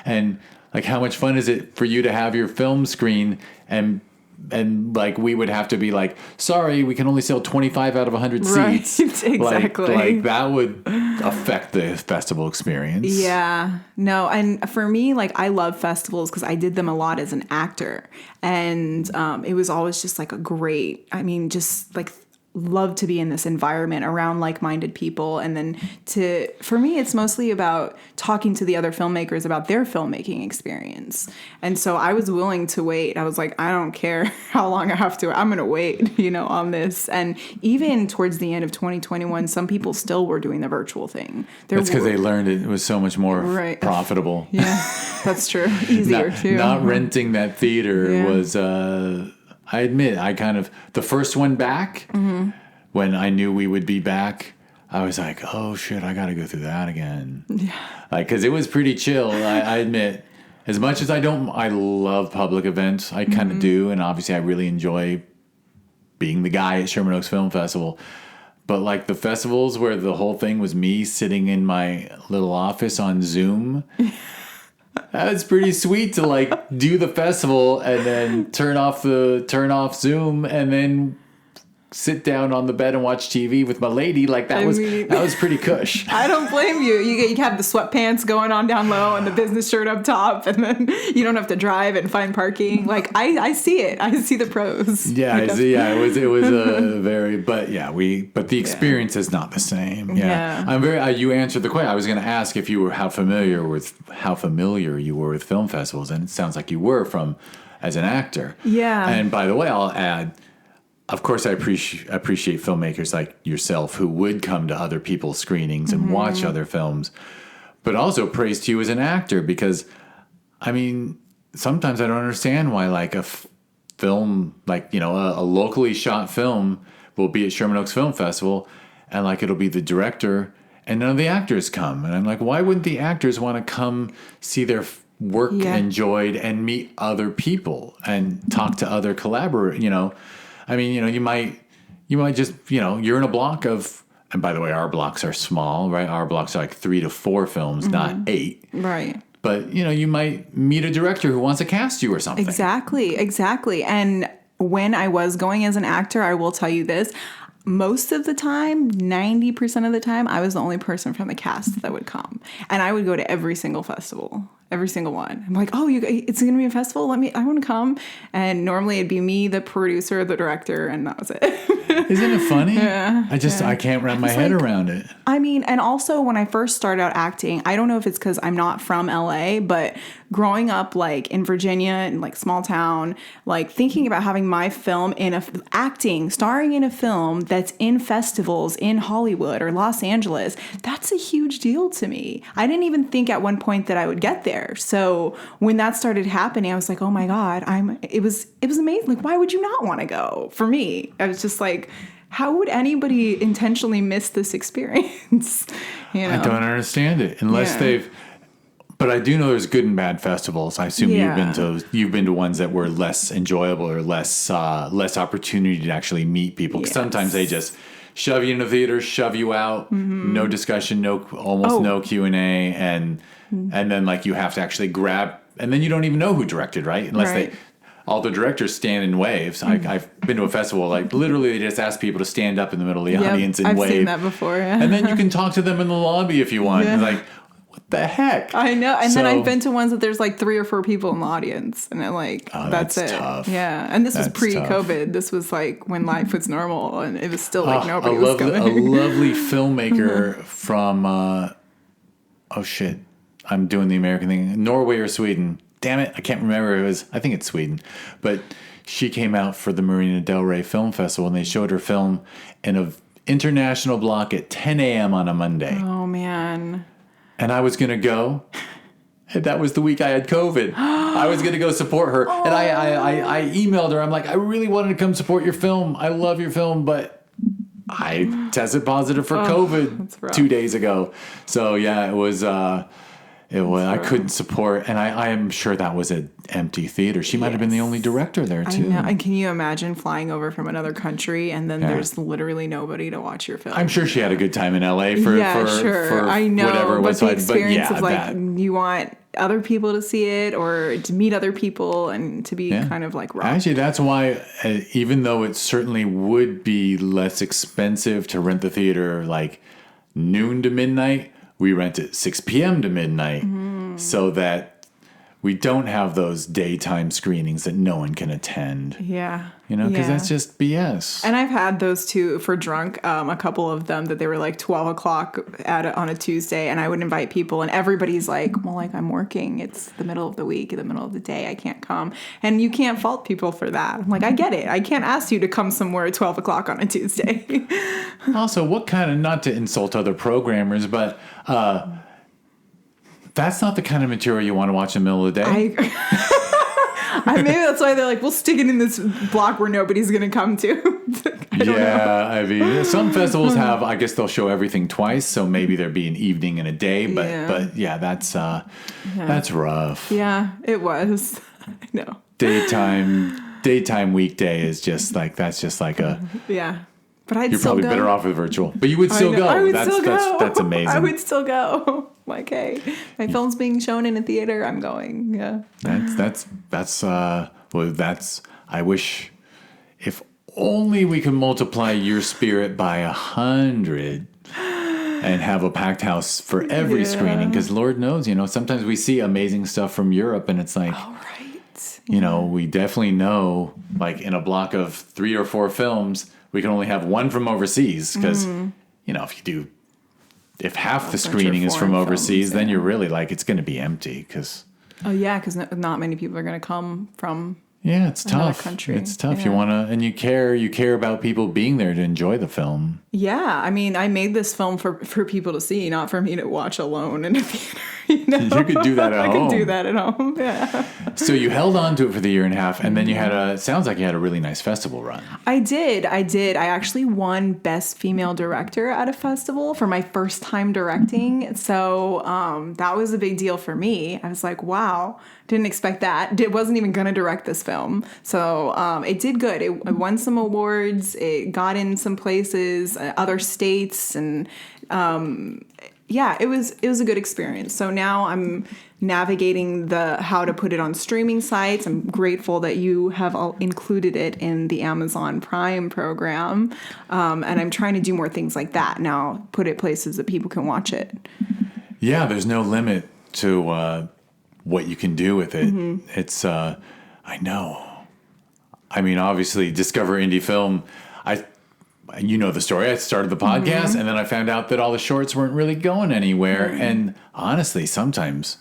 And how much fun is it for you to have your film screen and we would have to be sorry, we can only sell 25 out of 100 seats. Exactly. That would affect the festival experience. Yeah. No, and for me, I love festivals because I did them a lot as an actor. And it was always just love to be in this environment around like-minded people. And then for me, it's mostly about talking to the other filmmakers about their filmmaking experience. And so I was willing to wait. I was like, I don't care how long I have to, I'm going to wait, on this. And even towards the end of 2021, some people still were doing the virtual thing. That's because they learned it was so much more profitable. Yeah, that's true. Easier too. Not renting that theater was, I admit, the first one back, when I knew we would be back, I was like, oh shit, I got to go through that again. Yeah. Like, cause it was pretty chill. I admit, as much as I love public events. I kind of do. And obviously I really enjoy being the guy at Sherman Oaks Film Festival. But like the festivals where the whole thing was me sitting in my little office on Zoom, that's pretty sweet to like do the festival and then turn off Zoom and then sit down on the bed and watch TV with my lady. Like that was pretty cush. I don't blame you. You have the sweatpants going on down low and the business shirt up top, and then you don't have to drive and find parking. Like I see it. I see the pros. Yeah, I see. Yeah, it was a very, but the experience is not the same. Yeah. I'm very. You answered the question. I was going to ask if you were how familiar you were with film festivals, and it sounds like you were as an actor. Yeah. And by the way, I'll add. Of course, I appreciate filmmakers like yourself who would come to other people's screenings and watch other films, but also praise to you as an actor because, I mean, sometimes I don't understand why like a film, like, you know, a locally shot film will be at Sherman Oaks Film Festival and like it'll be the director and none of the actors come. And I'm like, why wouldn't the actors want to come see their work enjoyed and meet other people and talk to other collaborators, you know? I mean, you know, you might just, you know, you're in a block of, and by the way, our blocks are small, right? Our blocks are like 3 to 4 films, not 8. Right. But, you know, you might meet a director who wants to cast you or something. Exactly. And when I was going as an actor, I will tell you this, most of the time, 90% of the time, I was the only person from the cast that would come. And I would go to every single festival. Every single one. I'm like, oh, it's going to be a festival? I want to come. And normally it'd be me, the producer, the director, and that was it. Isn't it funny? Yeah. I can't wrap my head around it. I mean, and also when I first started out acting, I don't know if it's because I'm not from LA, but growing up like in Virginia and like small town, like thinking about having my film starring in a film that's in festivals in Hollywood or Los Angeles, that's a huge deal to me. I didn't even think at one point that I would get there. So when that started happening, I was like, oh my God, it was amazing. Like, why would you not want to go? For me, I was just like, how would anybody intentionally miss this experience? You know? I don't understand it unless but I do know there's good and bad festivals. I assume you've been to ones that were less enjoyable or less opportunity to actually meet people. Yes. Sometimes they just shove you in the theater, shove you out, no discussion, no Q&A, and then like you have to actually grab, and then you don't even know who directed, right? Unless all the directors stand in waves. I've been to a festival, like literally they just ask people to stand up in the middle of the audience and wave. I've seen that before, yeah. And then you can talk to them in the lobby if you want. Yeah. Like, what the heck? I know. And then I've been to ones that there's like 3 or 4 people in the audience, and they're like, that's it. Tough. Yeah. And this was pre-COVID. Tough. This was like when life was normal, and it was still like nobody was coming. A lovely filmmaker from, I'm doing the American thing, Norway or Sweden. Damn it, I can't remember. I think it's Sweden. But she came out for the Marina Del Rey Film Festival, and they showed her film in an international block at 10 a.m. on a Monday. Oh, man. And I was going to go. And that was the week I had COVID. I was going to go support her. And I emailed her. I'm like, I really wanted to come support your film. I love your film, but I tested positive for COVID 2 days ago. So, yeah, it was... I couldn't support, and I am sure that was an empty theater. She might have been the only director there, too. I know. And can you imagine flying over from another country, and then there's literally nobody to watch your film? I'm sure she had a good time in L.A. for I know, whatever it was. But the experience of, like, you want other people to see it or to meet other people and to be kind of, like, rocked. Actually, that's why, even though it certainly would be less expensive to rent the theater, like, noon to midnight, we rent at 6 p.m. to midnight so that we don't have those daytime screenings that no one can attend. Yeah. You know, because that's just BS. And I've had those too for drunk, a couple of them that they were like 12 o'clock on a Tuesday, and I would invite people, and everybody's like, well, like, I'm working. It's the middle of the week, the middle of the day. I can't come. And you can't fault people for that. I'm like, I get it. I can't ask you to come somewhere at 12 o'clock on a Tuesday. Also, what kind of, not to insult other programmers, but that's not the kind of material you want to watch in the middle of the day. Maybe that's why they're like, we'll stick it in this block where nobody's going to come to. I don't know. I mean, some festivals have, I guess they'll show everything twice, so maybe there'd be an evening and a day, but that's rough. Yeah, it was. I know. Daytime weekday is just like, that's just like a... Yeah. But You're probably better off with virtual. But you would still go. I would still go. That's amazing. I would still go. Like, hey, my film's being shown in a theater. I'm going. Yeah. I wish if only we could multiply your spirit by 100 and have a packed house for every screening. Because Lord knows, sometimes we see amazing stuff from Europe and it's like, we definitely know, like in a block of 3 or 4 films, we can only have one from overseas because, if half the screening is from overseas, then you're really like, it's going to be empty because. Oh yeah, because not many people are going to come from. Yeah, it's tough. Country. It's tough. Yeah. You want to, and you care about people being there to enjoy the film. Yeah, I mean, I made this film for people to see, not for me to watch alone in a theater. You could do that at home. I could do that at home. Yeah. So you held on to it for the year and a half, and then you had sounds like you had a really nice festival run. I did. I actually won Best Female Director at a festival for my first time directing. So that was a big deal for me. I was like, wow, didn't expect that. Wasn't even going to direct this film. So it did good. It won some awards. It got in some places, other states, and it was a good experience. So now I'm navigating how to put it on streaming sites. I'm grateful that you have included it in the Amazon Prime program. And I'm trying to do more things like that now, put it places that people can watch it. Yeah, there's no limit to what you can do with it. Mm-hmm. It's, I know. I mean, obviously, Discover Indie Film, you know the story. I started the podcast, and then I found out that all the shorts weren't really going anywhere. Mm-hmm. And honestly, sometimes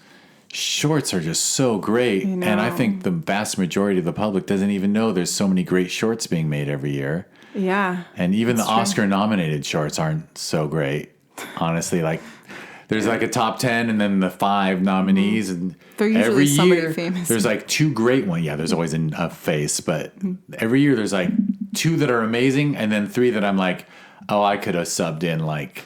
shorts are just so great. And I think the vast majority of the public doesn't even know there's so many great shorts being made every year. Yeah. And even the Oscar-nominated shorts aren't so great. Honestly, like there's like a top 10 and then the 5 nominees. And they're usually every somebody year, famous. there's like 2 great ones. Yeah, there's always a face. But every year there's like 2 that are amazing and then 3 that I'm like, oh, I could have subbed in. Like,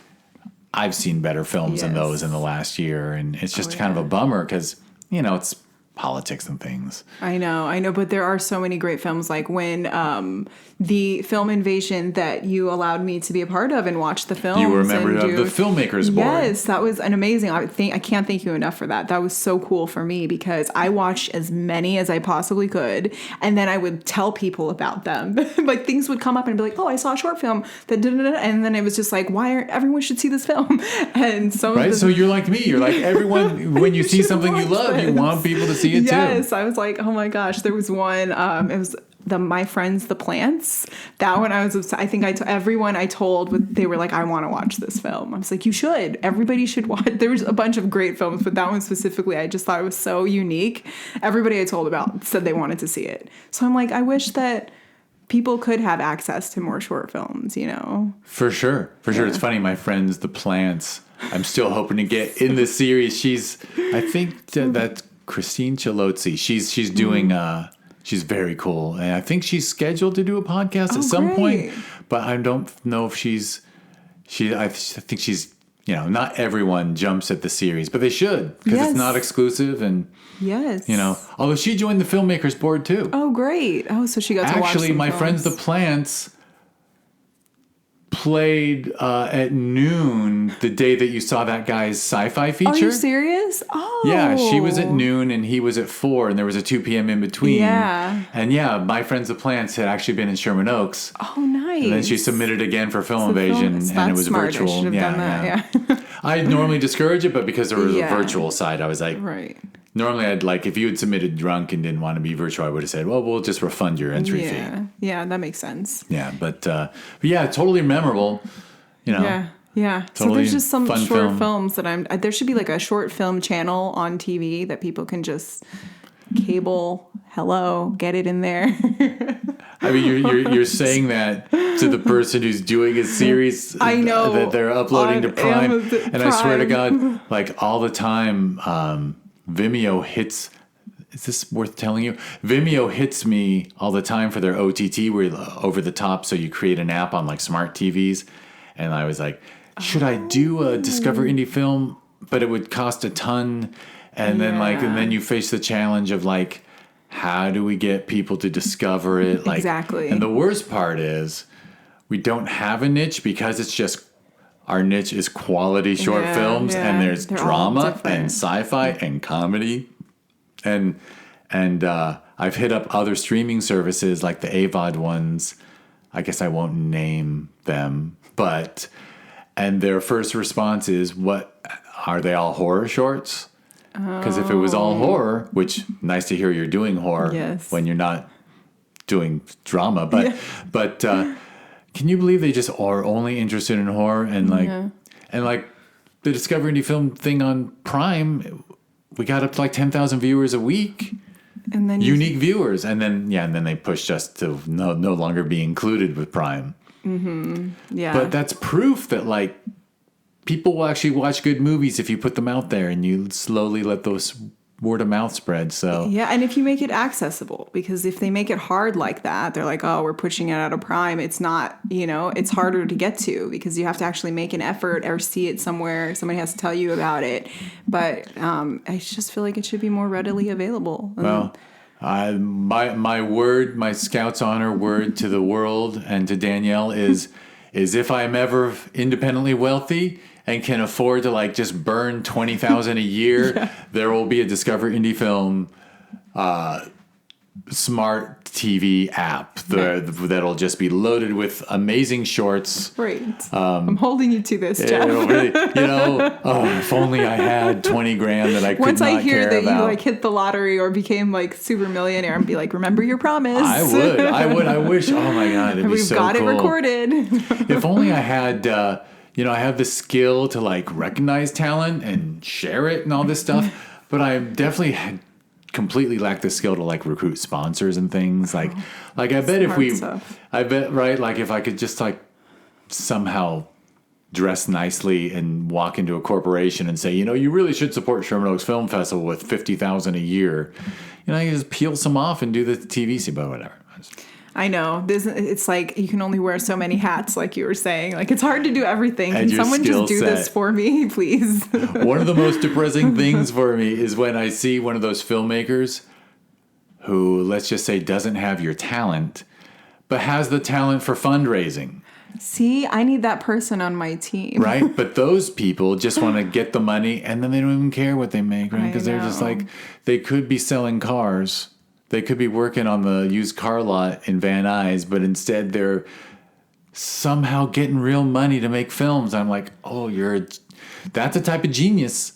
I've seen better films than those in the last year. And it's just kind of a bummer because, it's politics and things. I know. But there are so many great films. Like when the film invasion that you allowed me to be a part of and watch the films. You were a member of the Filmmakers Board. Yes, that was an amazing. I can't thank you enough for that. That was so cool for me because I watched as many as I possibly could, and then I would tell people about them. Like things would come up and be like, "Oh, I saw a short film that," and then it was just like, everyone should see this film? And so so you're like me. You're like everyone. When you see something you love, you want people to see it too. Yes, I was like, oh my gosh. There was one. It was My Friends the Plants. That one I was obsessed. I think everyone I told, they were like, I want to watch this film. I was like, you should. Everybody should watch. There was a bunch of great films, but that one specifically, I just thought it was so unique. Everybody I told about said they wanted to see it. So I'm like, I wish that people could have access to more short films, For sure. It's funny. My Friends the Plants, I'm still hoping to get in the series. I think that's Christine Chalotzi. She's doing... She's very cool. And I think she's scheduled to do a podcast at some point, but I don't know if I think she's, not everyone jumps at the series, but they should because it's not exclusive. And, although she joined the Filmmakers Board too. Oh, great. Oh, so she got to watch Actually, My films. Friends the Plants played at noon the day that you saw that guy's sci-fi feature. Are you serious? Oh. Yeah, she was at noon and he was at 4 and there was a 2 p.m. in between. Yeah. And My Friends the Plants had actually been in Sherman Oaks. Oh, nice. And then she submitted again for Film Invasion and it was smart. virtual. I should have done that. I normally discourage it, but because there was a virtual side, I was like, right. Normally, I'd like, if you had submitted drunk and didn't want to be virtual, I would have said, well, we'll just refund your entry fee. Yeah, that makes sense. Yeah, but totally memorable. Yeah. Totally so there's just some short film. films that there should be like a short film channel on TV that people can just cable, get it in there. I mean, you're saying that to the person who's doing a series. I know that they're uploading to Prime, and I swear to God, like all the time, Vimeo hits is this worth telling you? Vimeo hits me all the time for their OTT, where over the top. So you create an app on like smart TVs. And I was like, should I do a Discover Indie Film? But it would cost a ton. And then and then you face the challenge of like, how do we get people to discover it? Like, exactly. And the worst part is we don't have a niche because it's just, our niche is quality short films, and there's drama and sci-fi and comedy. And I've hit up other streaming services like the AVOD ones. I guess I won't name them, and their first response is, "What are they all horror shorts?" Because if it was all horror, which nice to hear you're doing horror when you're not doing drama, but can you believe they just are only interested in horror and like the Discover Indie Film thing on Prime? We got up to like 10,000 viewers a week, and then unique viewers, and then they pushed us to no longer be included with Prime. Mm-hmm. Yeah, but that's proof that like people will actually watch good movies if you put them out there and you slowly let those word of mouth spread. So yeah, and if you make it accessible, because if they make it hard like that, they're like, oh, we're pushing it out of Prime. It's not, it's harder to get to because you have to actually make an effort or see it somewhere. Somebody has to tell you about it. But I just feel like it should be more readily available. Well, my word, my Scout's honor word to the world and to Danielle is if I'm ever independently wealthy and can afford to like just burn $20,000 a year, there will be a Discover Indie Film smart TV app that'll just be loaded with amazing shorts. Great. I'm holding you to this, Jeff. Really, if only I had 20 grand that I could Once not I hear care that about. you like hit the lottery or became like super millionaire and be like, remember your promise. I would. I wish. Oh my God, it'd be so cool. We've got it recorded. If only I had. I have the skill to like recognize talent and share it and all this stuff, but I definitely completely lack the skill to like recruit sponsors and things. Like I bet if I could just like somehow dress nicely and walk into a corporation and say, you really should support Sherman Oaks Film Festival with $50,000 a year. I can just peel some off and do the TV scene, but whatever. I know. It's like you can only wear so many hats, like you were saying. Like, it's hard to do everything. Can someone just do this for me, please? One of the most depressing things for me is when I see one of those filmmakers who, let's just say, doesn't have your talent, but has the talent for fundraising. See, I need that person on my team. Right? But those people just want to get the money, and then they don't even care what they make, right? Because they're just like, they could be selling cars. They could be working on the used car lot in Van Nuys, but instead they're somehow getting real money to make films. I'm like, that's a type of genius.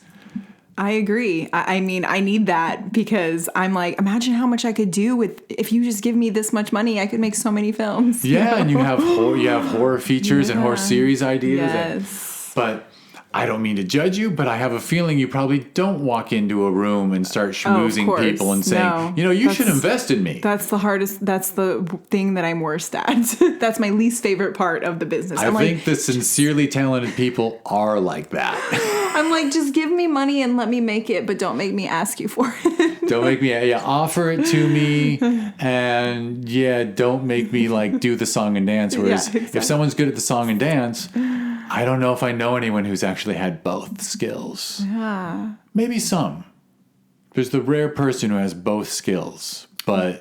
I agree. I mean, I need that because I'm like, imagine how much I could do if you just give me this much money, I could make so many films. Yeah, and you have horror features and horror series ideas. Yes. But I don't mean to judge you, but I have a feeling you probably don't walk into a room and start schmoozing people and saying, you should invest in me. That's the hardest. That's the thing that I'm worst at. That's my least favorite part of the business. I think the sincerely talented people are like that. I'm like, just give me money and let me make it, but don't make me ask you for it. Don't make me, offer it to me, and don't make me like do the song and dance. Whereas if someone's good at the song and dance, I don't know if I know anyone who's actually had both skills. Yeah. Maybe some. There's the rare person who has both skills, and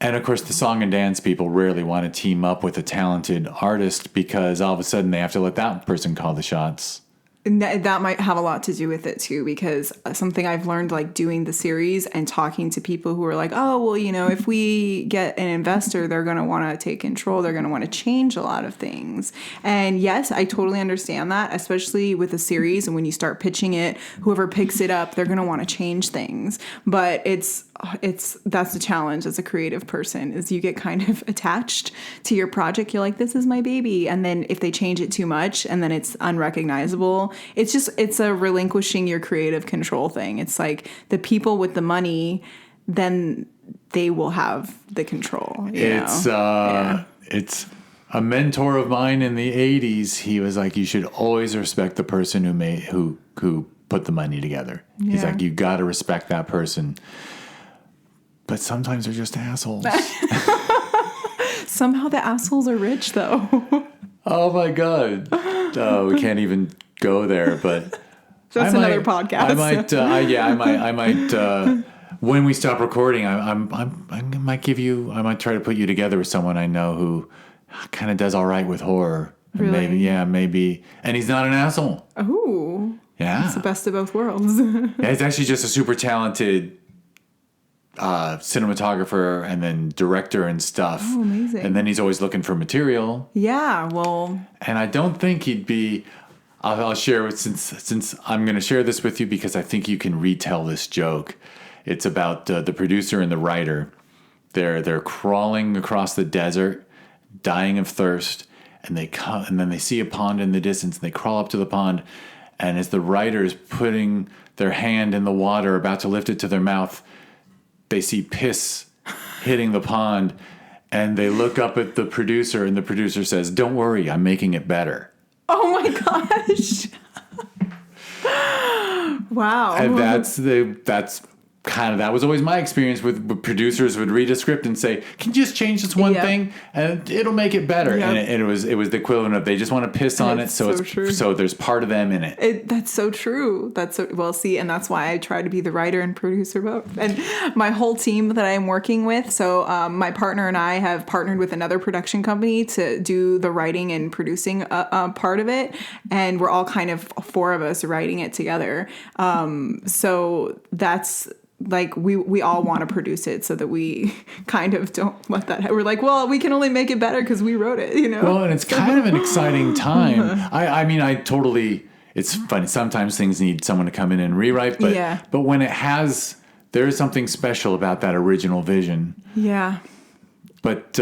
of course the song and dance people rarely want to team up with a talented artist because all of a sudden they have to let that person call the shots. And that might have a lot to do with it too, because something I've learned like doing the series and talking to people who are like, oh, well, if we get an investor, they're going to want to take control. They're going to want to change a lot of things. And yes, I totally understand that, especially with a series. And when you start pitching it, whoever picks it up, they're going to want to change things. But that's the challenge as a creative person is you get kind of attached to your project. You're like, this is my baby. And then if they change it too much and then it's unrecognizable, it's a relinquishing your creative control thing. It's like the people with the money, then they will have the control. It's a mentor of mine in the 80s. He was like, you should always respect the person who put the money together. He's like, you got to respect that person. But sometimes they're just assholes. Somehow the assholes are rich, though. Oh my God. Oh, we can't even go there, but that's another podcast. I might, when we stop recording, I might try to put you together with someone I know who kind of does all right with horror. Really? Maybe. And he's not an asshole. Oh. Yeah. It's the best of both worlds. Yeah, he's actually just a super talented cinematographer and then director and stuff. Oh, amazing. And then he's always looking for material. Yeah, well. And I don't think he'd be... I'll share it since I'm going to share this with you because I think you can retell this joke. It's about the producer and the writer. They're crawling across the desert, dying of thirst, and then they see a pond in the distance, and they crawl up to the pond, and as the writer is putting their hand in the water, about to lift it to their mouth, they see piss hitting the pond, and they look up at the producer, and the producer says, "Don't worry, I'm making it better." Oh my gosh. Wow. And that was always my experience with producers would read a script and say, "Can you just change this one thing and it'll make it better?" Yep. And it was the equivalent of they just want to piss on it, so there's part of them in it. That's so true. And that's why I try to be the writer and producer both. And my whole team that I am working with, so my partner and I have partnered with another production company to do the writing and producing a part of it, and we're all kind of four of us writing it together. So that's like we all want to produce it so that we kind of don't let that. We're like, well, we can only make it better because we wrote it, Well, and it's kind of an exciting time. I mean, it's funny. Sometimes things need someone to come in and rewrite, but when there is something special about that original vision. Yeah. But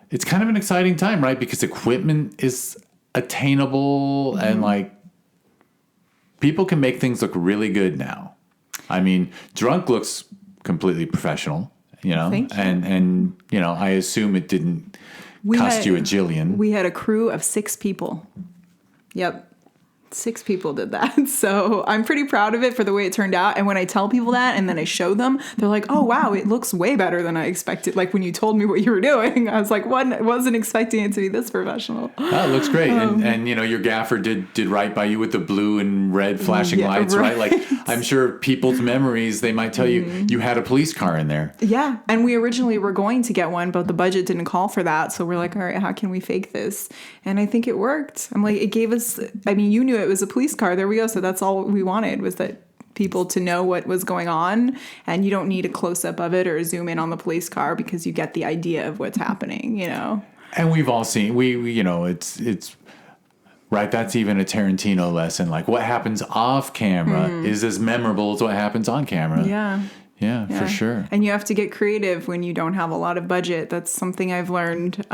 it's kind of an exciting time, right? Because equipment is attainable and like people can make things look really good now. I mean, Drunk looks completely professional, Thank you. And I assume it didn't cost you a jillion. We had a crew of 6 people. Yep. 6 people did that. So I'm pretty proud of it for the way it turned out. And when I tell people that and then I show them, they're like, "Oh, wow, it looks way better than I expected." Like when you told me what you were doing, I was like, wasn't expecting it to be this professional. Oh, it looks great. And your gaffer did right by you with the blue and red flashing lights, right? Like I'm sure people's memories, they might tell you had a police car in there. Yeah. And we originally were going to get one, but the budget didn't call for that. So we're like, all right, how can we fake this? And I think it worked. I'm like, it gave us, you knew it was a police car. There we go. So that's all we wanted, was that people to know what was going on, and you don't need a close-up of it or a zoom in on the police car because you get the idea of what's happening, And we've all seen, it's right. That's even a Tarantino lesson. Like what happens off camera is as memorable as what happens on camera. Yeah, for sure. And you have to get creative when you don't have a lot of budget. That's something I've learned.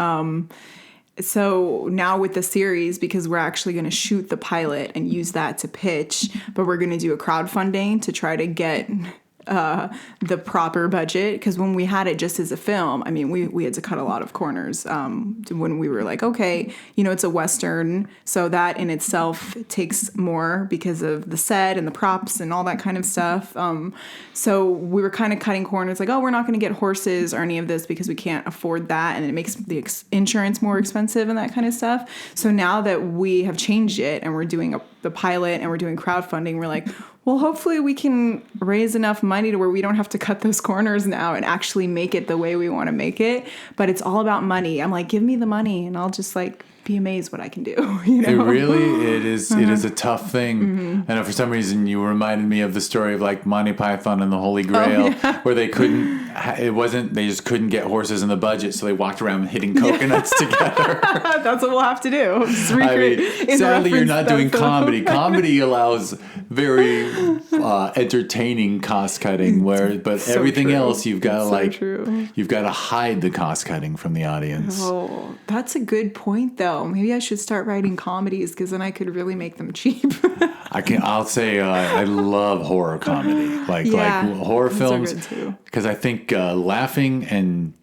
So now with the series, because we're actually going to shoot the pilot and use that to pitch, but we're going to do a crowdfunding to try to get the proper budget, because when we had it just as a film, we had to cut a lot of corners when we were like, okay, it's a Western, so that in itself takes more because of the set and the props and all that kind of stuff. So we were kind of cutting corners, like, oh, we're not going to get horses or any of this because we can't afford that, and it makes the insurance more expensive and that kind of stuff. So now that we have changed it and we're doing the pilot and we're doing crowdfunding, we're like, well, hopefully we can raise enough money to where we don't have to cut those corners now and actually make it the way we want to make it. But it's all about money. I'm like, give me the money and I'll just be amazed what I can do. It is a tough thing. I know for some reason you reminded me of the story of like Monty Python and the Holy Grail, where they just couldn't get horses in the budget, so they walked around hitting coconuts together. That's what we'll have to do. Just recreate. Sadly, you're not doing comedy. Comedy allows very entertaining cost cutting, but so everything else you've got you've got to hide the cost cutting from the audience. Oh, that's a good point, though. Maybe I should start writing comedies, because then I could really make them cheap. I'll say I love horror comedy, like horror films, because I think laughing and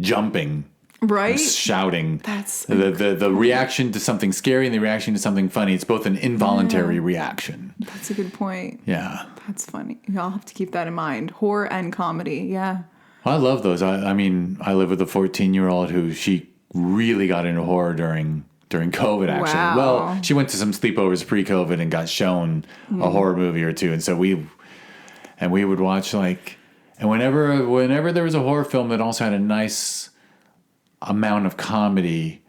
jumping Right? Shouting. That's the reaction to something scary and the reaction to something funny. It's both an involuntary reaction. That's a good point. Yeah. That's funny. I'll have to keep that in mind. Horror and comedy. Yeah. Well, I love those. I mean, I live with a 14-year-old who she really got into horror during COVID, actually. Wow. Well, she went to some sleepovers pre-COVID and got shown a horror movie or two. And so we would watch and whenever there was a horror film that also had a nice amount of comedy,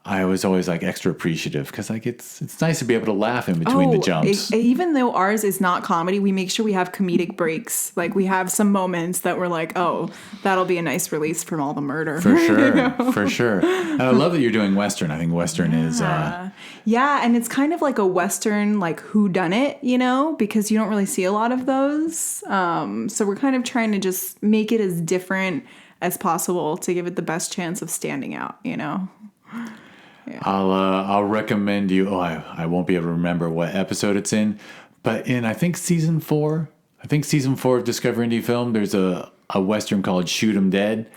I was always extra appreciative because it's nice to be able to laugh in between the jumps. Even though ours is not comedy, we make sure we have comedic breaks. We have some moments that we're like, oh, that'll be a nice release from all the murder. For sure, for sure. And I love that you're doing Western. I think Western is... yeah, and it's kind of like a Western, whodunit, because you don't really see a lot of those. So we're kind of trying to just make it as different as possible to give it the best chance of standing out, Yeah. I'll recommend you. Oh, I won't be able to remember what episode it's in, but in I think season 4 of Discover Indie Film, there's a Western called Shoot 'Em Dead,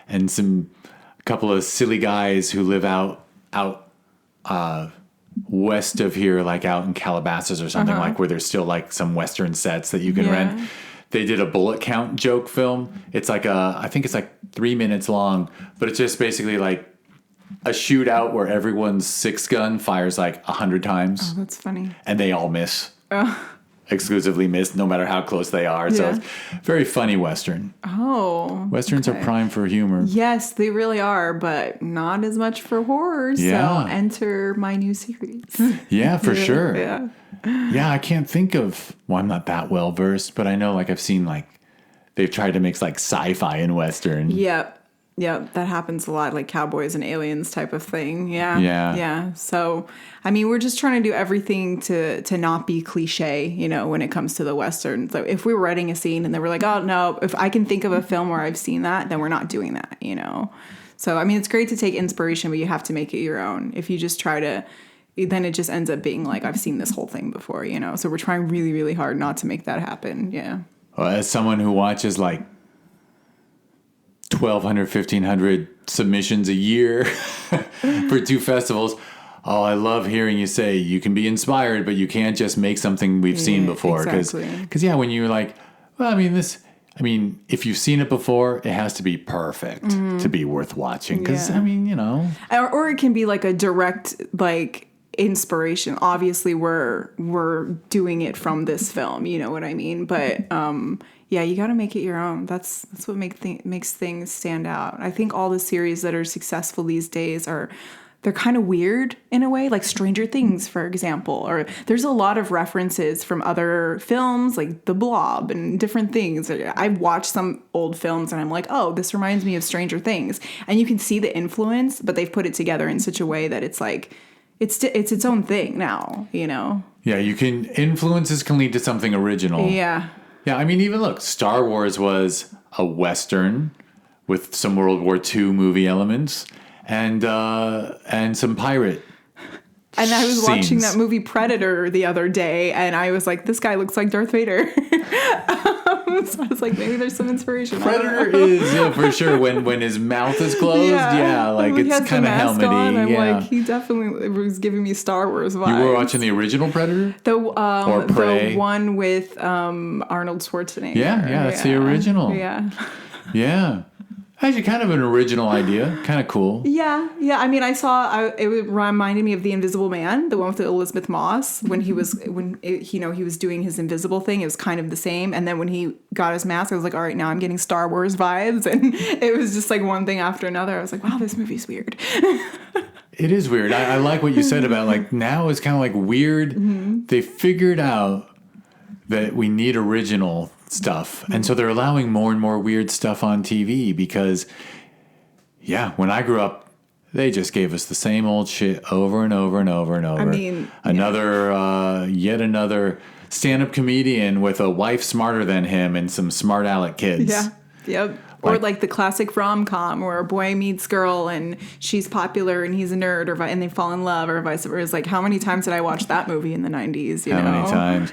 and a couple of silly guys who live out west of here, out in Calabasas or something, where there's still some Western sets that you can rent. They did a bullet count joke film. It's I think it's 3 minutes long, but it's just basically a shootout where everyone's 6-gun fires 100 times. Oh, that's funny. And they all miss. Exclusively miss, no matter how close they are. So it's very funny Western. Oh. Westerns are prime for humor. Yes, they really are, but not as much for horror. Yeah. So enter my new series. Yeah, for sure. Yeah. Yeah, I can't think of... Well, I'm not that well versed, but I know I've seen they've tried to mix sci-fi and Western. Yep. Yeah, that happens a lot, cowboys and aliens type of thing. Yeah. Yeah. So, I mean, we're just trying to do everything to not be cliche, when it comes to the Western. So if we were writing a scene and they were like, oh, no, if I can think of a film where I've seen that, then we're not doing that, So, I mean, it's great to take inspiration, but you have to make it your own. If you just try to, then it just ends up being I've seen this whole thing before, So we're trying really, really hard not to make that happen. Yeah. Well, as someone who watches 1,200, 1,500 submissions a year for 2 festivals. Oh, I love hearing you say you can be inspired, but you can't just make something we've seen before. Exactly. Because when you're if you've seen it before, it has to be perfect to be worth watching. Because, Or it can be a direct, inspiration. Obviously, we're doing it from this film, you know what I mean? But, yeah, you got to make it your own. That's what makes things stand out. I think all the series that are successful these days they're kind of weird in a way, like Stranger Things, for example. Or there's a lot of references from other films, like The Blob and different things. I've watched some old films and I'm like, oh, this reminds me of Stranger Things. And you can see the influence, but they've put it together in such a way that it's it's its own thing now, Yeah, influences can lead to something original. Yeah. Yeah, I mean, even look, Star Wars was a Western with some World War II movie elements and some pirate. And I was watching scenes. that movie Predator the other day, and I was like, this guy looks like Darth Vader. So I was like, maybe there's some inspiration. Predator is, for sure, when his mouth is closed, it's kind of helmety. I'm he definitely was giving me Star Wars vibes. You were watching the original Predator? The one with Arnold Schwarzenegger. Yeah, that's the original. Yeah. Yeah. Actually, kind of an original idea. Kind of cool. Yeah. I mean, it reminded me of The Invisible Man, the one with Elizabeth Moss, when he was doing his invisible thing. It was kind of the same. And then when he got his mask, I was like, all right, now I'm getting Star Wars vibes. And it was just one thing after another. I was like, wow, this movie's weird. It is weird. I like what you said about now it's kind of weird. Mm-hmm. They figured out that we need original stuff. And so they're allowing more and more weird stuff on TV because, when I grew up, they just gave us the same old shit over and over and over and over. I mean, yet another stand-up comedian with a wife smarter than him and some smart aleck kids. Yeah. Yep. Or like the classic rom-com where a boy meets girl and she's popular and he's a nerd, and they fall in love, or vice versa. Like, how many times did I watch that movie in the 90s? How many times?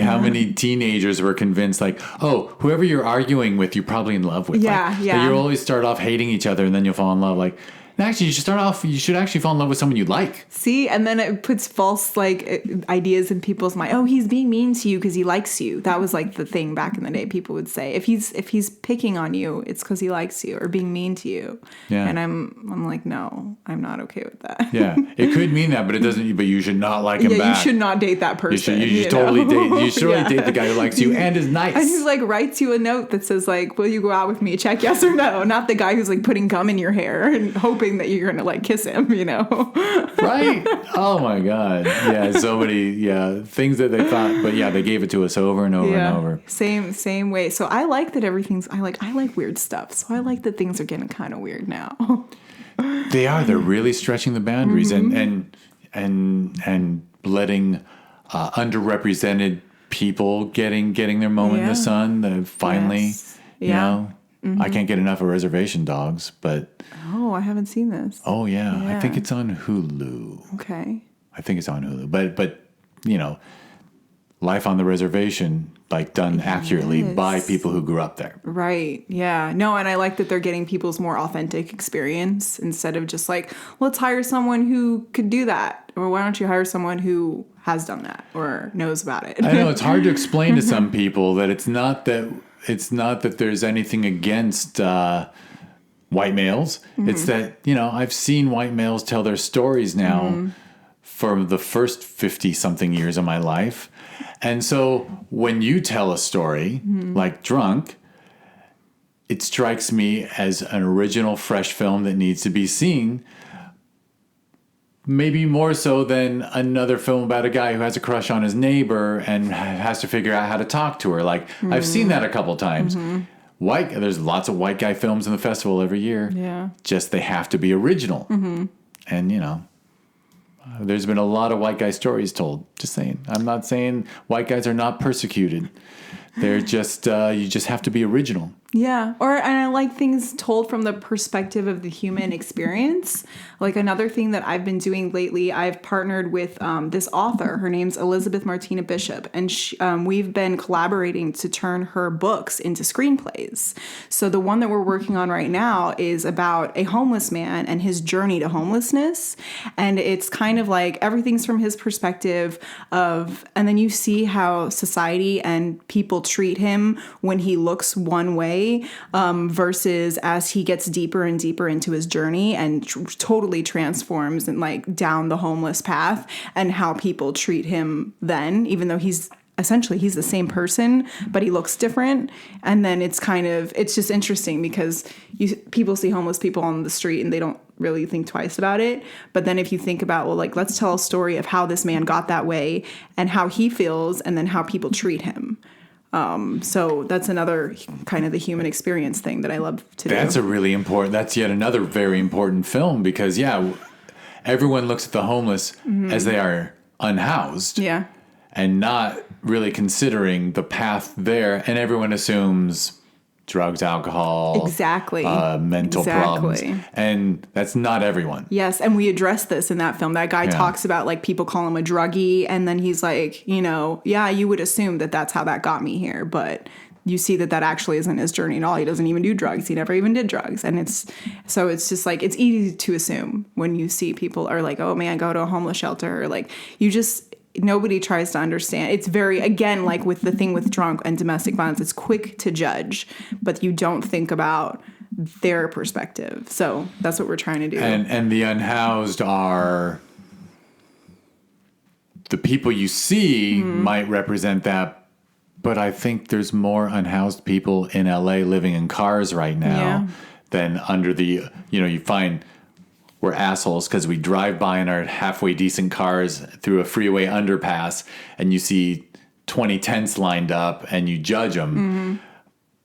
How many teenagers were convinced, like, oh, whoever you're arguing with, you're probably in love with. Yeah, like, yeah. You'll always start off hating each other and then you'll fall in love. Like, actually, you should actually fall in love with someone you like. See, and then it puts false ideas in people's mind. Oh, he's being mean to you because he likes you. That was like the thing back in the day. People would say, if he's picking on you, it's because he likes you, or being mean to you. Yeah. And I'm like, no, I'm not okay with that. Yeah, it could mean that, but it doesn't. But you should not like him back. You should not date that person. You should totally date. You should really date the guy who likes you and is nice. And he's like writes you a note that says like, "Will you go out with me? Check yes or no." Not the guy who's like putting gum in your hair and hoping that you're gonna like kiss him. Right? Oh my God. Yeah, so many things that they thought, but they gave it to us over and over and over. Same way. So I like that I like weird stuff. So I like that things are getting kind of weird now. They are. They're really stretching the boundaries and letting underrepresented people getting their moment in the sun. Finally, you know. Mm-hmm. I can't get enough of Reservation Dogs, but... Oh, I haven't seen this. Oh, yeah. I think it's on Hulu. Okay. I think it's on Hulu. But life on the reservation, like, done accurately by people who grew up there. Right. Yeah. No, and I like that they're getting people's more authentic experience instead of just like, let's hire someone who could do that. Or why don't you hire someone who has done that or knows about it? I know. It's hard to explain to some people that it's not that there's anything against white males. Mm-hmm. It's that, I've seen white males tell their stories now for the first 50-something years of my life. And so when you tell a story, like Drunk, it strikes me as an original, fresh film that needs to be seen. Maybe more so than another film about a guy who has a crush on his neighbor and has to figure out how to talk to her. Like, I've seen that a couple times. There's lots of white guy films in the festival every year. Yeah. Just they have to be original. And, there's been a lot of white guy stories told. Just saying. I'm not saying white guys are not persecuted. They're just, you just have to be original. Yeah. And I like things told from the perspective of the human experience. Like another thing that I've been doing lately, I've partnered with this author. Her name's Elizabeth Martina Bishop. And we've been collaborating to turn her books into screenplays. So the one that we're working on right now is about a homeless man and his journey to homelessness. And it's kind of like everything's from his perspective and then you see how society and people treat him when he looks one way. Versus as he gets deeper and deeper into his journey and totally transforms and like down the homeless path, and how people treat him then, even though he's the same person, but he looks different. And then it's just interesting because people see homeless people on the street and they don't really think twice about it. But then if you think about, well, like, let's tell a story of how this man got that way and how he feels and then how people treat him. So that's another kind of the human experience thing that I love to do. That's yet another very important film because, everyone looks at the homeless as they are unhoused. Yeah. And not really considering the path there. And everyone assumes drugs, alcohol, mental problems. And that's not everyone. Yes. And we address this in that film. That guy talks about like people call him a druggie. And then he's like, you would assume that that's how that got me here. But you see that actually isn't his journey at all. He doesn't even do drugs. He never even did drugs. And it's just like, it's easy to assume when you see people are like, oh man, go to a homeless shelter. Or like, nobody tries to understand. It's very, again, like with the thing with drunk and domestic violence, it's quick to judge, but you don't think about their perspective. So that's what we're trying to do. And the unhoused are the people you see might represent that, but I think there's more unhoused people in LA living in cars right now than under the, you find we're assholes because we drive by in our halfway decent cars through a freeway underpass and you see 20 tents lined up and you judge them.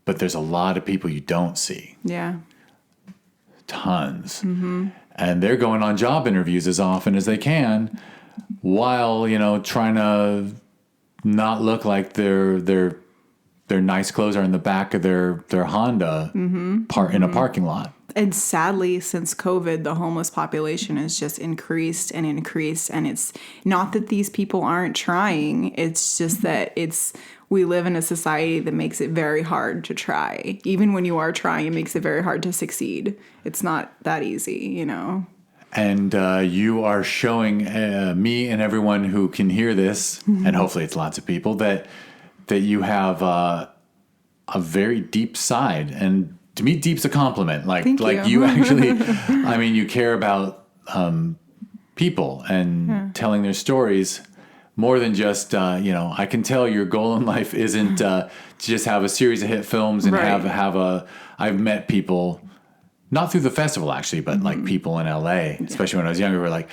But there's a lot of people you don't see. Yeah. Tons. And they're going on job interviews as often as they can while, trying to not look like they're their nice clothes are in the back of their Honda in a parking lot. And sadly, since COVID, the homeless population has just increased and increased. And it's not that these people aren't trying. It's just that we live in a society that makes it very hard to try. Even when you are trying, it makes it very hard to succeed. It's not that easy, you know. And you are showing me and everyone who can hear this, and hopefully it's lots of people, that you have a very deep side. And to me, deep's a compliment. Thank you actually, I mean, you care about people and telling their stories more than just, I can tell your goal in life isn't to just have a series of hit films and I've met people, not through the festival actually, but like people in LA, especially when I was younger, were like,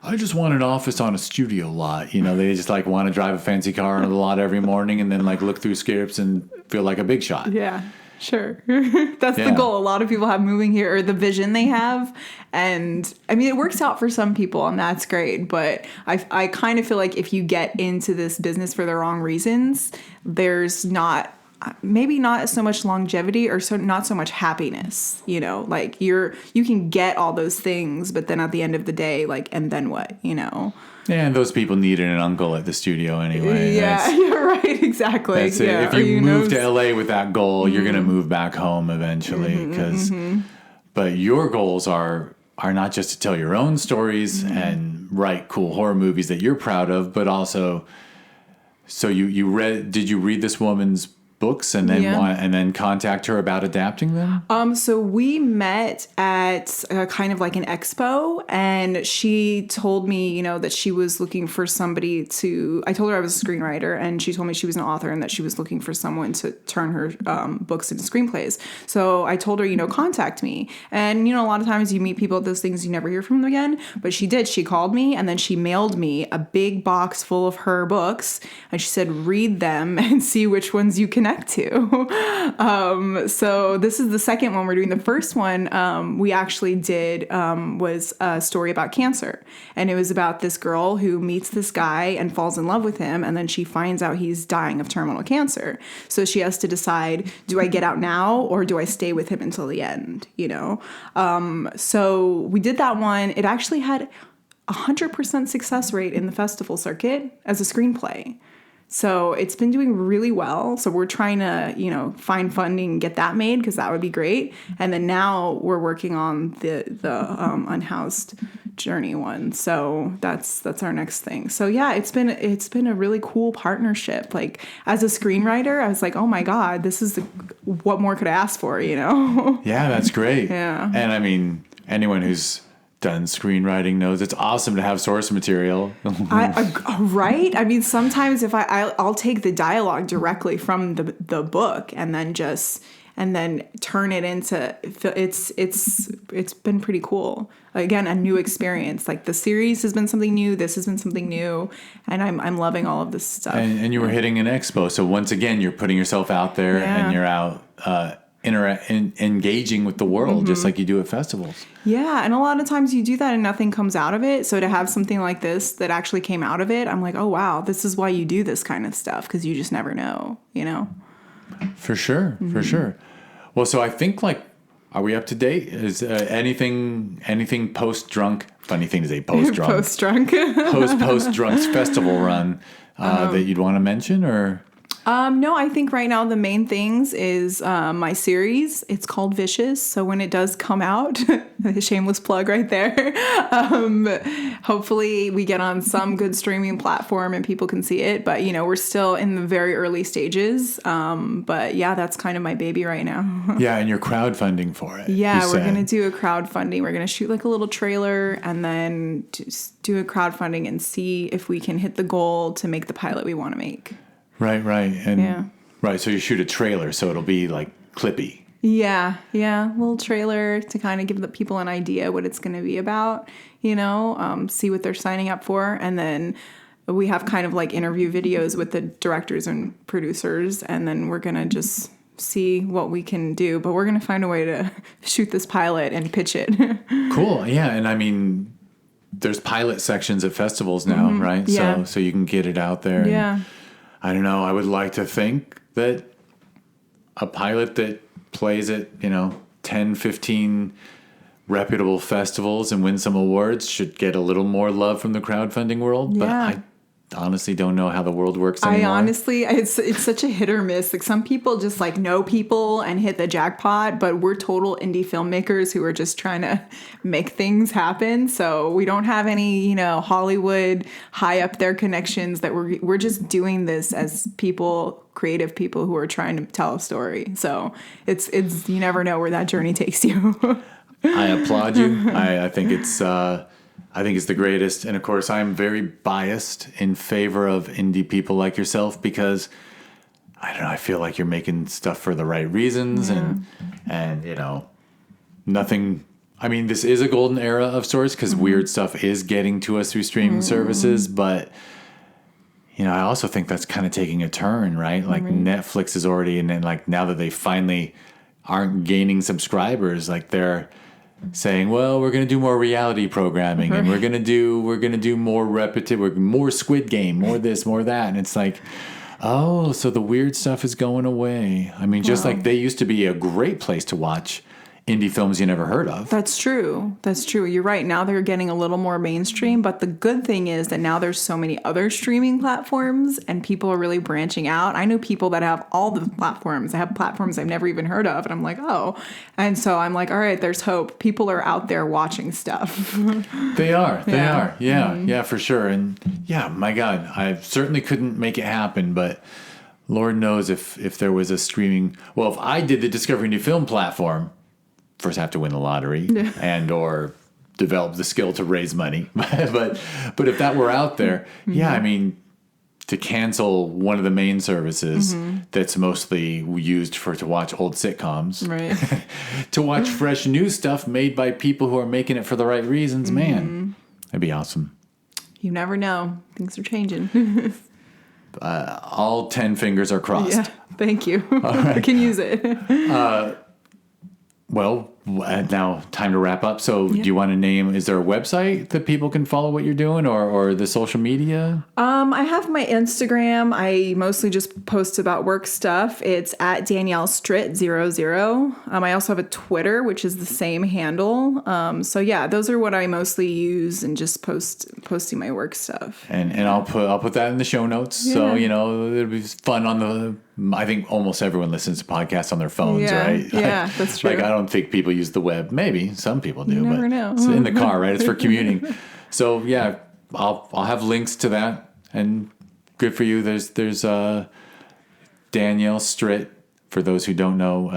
I just want an office on a studio lot. You know, they just like want to drive a fancy car on the lot every morning and then like look through scripts and feel like a big shot. Yeah. Sure. That's the goal. A lot of people have moving here, or the vision they have. And I mean, it works out for some people and that's great. But I kind of feel like if you get into this business for the wrong reasons, there's maybe not so much longevity or not so much happiness, you know, like you can get all those things, but then at the end of the day, like, and then what, you know? Yeah, and those people needed an uncle at the studio anyway. Yeah, you're right. Exactly. That's it. Yeah. If you move to LA with that goal, you're going to move back home eventually. But your goals are not just to tell your own stories and write cool horror movies that you're proud of, but also, so did you read this woman's books and then contact her about adapting them? So we met at kind of like an expo, and she told me, you know, that she was looking for somebody I told her I was a screenwriter, and she told me she was an author and that she was looking for someone to turn her books into screenplays. So I told her, you know, contact me. And, you know, a lot of times you meet people at those things, you never hear from them again. But she did. She called me and then she mailed me a big box full of her books. And she said, read them and see which ones you connect to. So this is the second one we're doing. The first one we actually did was a story about cancer. And it was about this girl who meets this guy and falls in love with him. And then she finds out he's dying of terminal cancer. So she has to decide, do I get out now or do I stay with him until the end? You know? So we did that one. It actually had 100% success rate in the festival circuit as a screenplay. So it's been doing really well. So we're trying to, you know, find funding and get that made because that would be great. And then now we're working on the Unhoused Journey one. So that's our next thing. So yeah, it's been a really cool partnership. Like as a screenwriter, I was like, oh my God, what more could I ask for, you know? Yeah, that's great. Yeah. And I mean, anyone who's done screenwriting knows it's awesome to have source material. Right? I mean, sometimes if I'll take the dialogue directly from the book and then turn it into it's been pretty cool. Again, a new experience. Like the series has been something new. This has been something new, and I'm loving all of this stuff. And you were hitting an expo, so once again, you're putting yourself out there and you're out. Engaging with the world just like you do at festivals. Yeah, and a lot of times you do that and nothing comes out of it. So to have something like this that actually came out of it, I'm like, oh wow, this is why you do this kind of stuff, because you just never know, you know? For sure, for sure. Well, so I think are we up to date? Is anything post-drunk? Funny thing to say, post-drunk. Post-drunk. Post-drunk's festival run that you'd want to mention, or? No, I think right now the main things is my series. It's called Vicious. So when it does come out, shameless plug right there. Hopefully we get on some good streaming platform and people can see it. But, you know, we're still in the very early stages. But yeah, that's kind of my baby right now. Yeah, and you're crowdfunding for it. Yeah, we're going to do a crowdfunding. We're going to shoot like a little trailer and then just do a crowdfunding and see if we can hit the goal to make the pilot we want to make. Right. And right, so you shoot a trailer, so it'll be like clippy. Yeah, a little trailer to kind of give the people an idea what it's going to be about, you know, see what they're signing up for. And then we have kind of like interview videos with the directors and producers, and then we're going to just see what we can do. But we're going to find a way to shoot this pilot and pitch it. Cool, yeah, and I mean, there's pilot sections at festivals now, right? Yeah. So you can get it out there. Yeah. And, I don't know. I would like to think that a pilot that plays at, 10, 15 reputable festivals and wins some awards should get a little more love from the crowdfunding world. But I honestly don't know how the world works anymore. It's such a hit or miss. Like some people just like know people and hit the jackpot, but we're total indie filmmakers who are just trying to make things happen. So we don't have any, Hollywood high up there connections that we're just doing this as people, creative people who are trying to tell a story. So it's you never know where that journey takes you. I applaud you. I think it's the greatest. And of course, I'm very biased in favor of indie people like yourself because I don't know, I feel like you're making stuff for the right reasons and nothing. I mean, this is a golden era of sorts because weird stuff is getting to us through streaming services, but I also think that's kind of taking a turn, right? Like Netflix is already, and then like now that they finally aren't gaining subscribers, like they're saying, well, we're going to do more reality programming and we're going to do more repetitive, more Squid Game, more this, more that. And it's like, oh, so the weird stuff is going away. I mean, just like they used to be a great place to watch indie films you never heard of. That's true. You're right. Now they're getting a little more mainstream, but the good thing is that now there's so many other streaming platforms and people are really branching out. I know people that have all the platforms. They have platforms I've never even heard of. And I'm like, oh. And so I'm like, all right, there's hope. People are out there watching stuff. They are. Yeah, for sure. And yeah, my God, I certainly couldn't make it happen, but Lord knows if there was a streaming, well, if I did the Discovery New Film platform, first have to win the lottery and or develop the skill to raise money. but if that were out there, I mean, to cancel one of the main services that's mostly used to watch old sitcoms, right? To watch fresh new stuff made by people who are making it for the right reasons, man, that'd be awesome. You never know. Things are changing. All 10 fingers are crossed. Yeah, thank you. Right. I can use it. Well, now time to wrap up. So do you want to name, is there a website that people can follow what you're doing or the social media? I have my Instagram. I mostly just post about work stuff. It's at Danielle Strit00. I also have a Twitter, which is the same handle. So yeah, those are what I mostly use and just posting my work stuff. And I'll put that in the show notes. Yeah. So, it'll be fun I think almost everyone listens to podcasts on their phones, right? Yeah, that's true. Like, I don't think people use the web. Maybe some people do, you never know. It's in the car, right? It's for commuting. So yeah, I'll have links to that, and good for you. There's Danielle Strit. For those who don't know,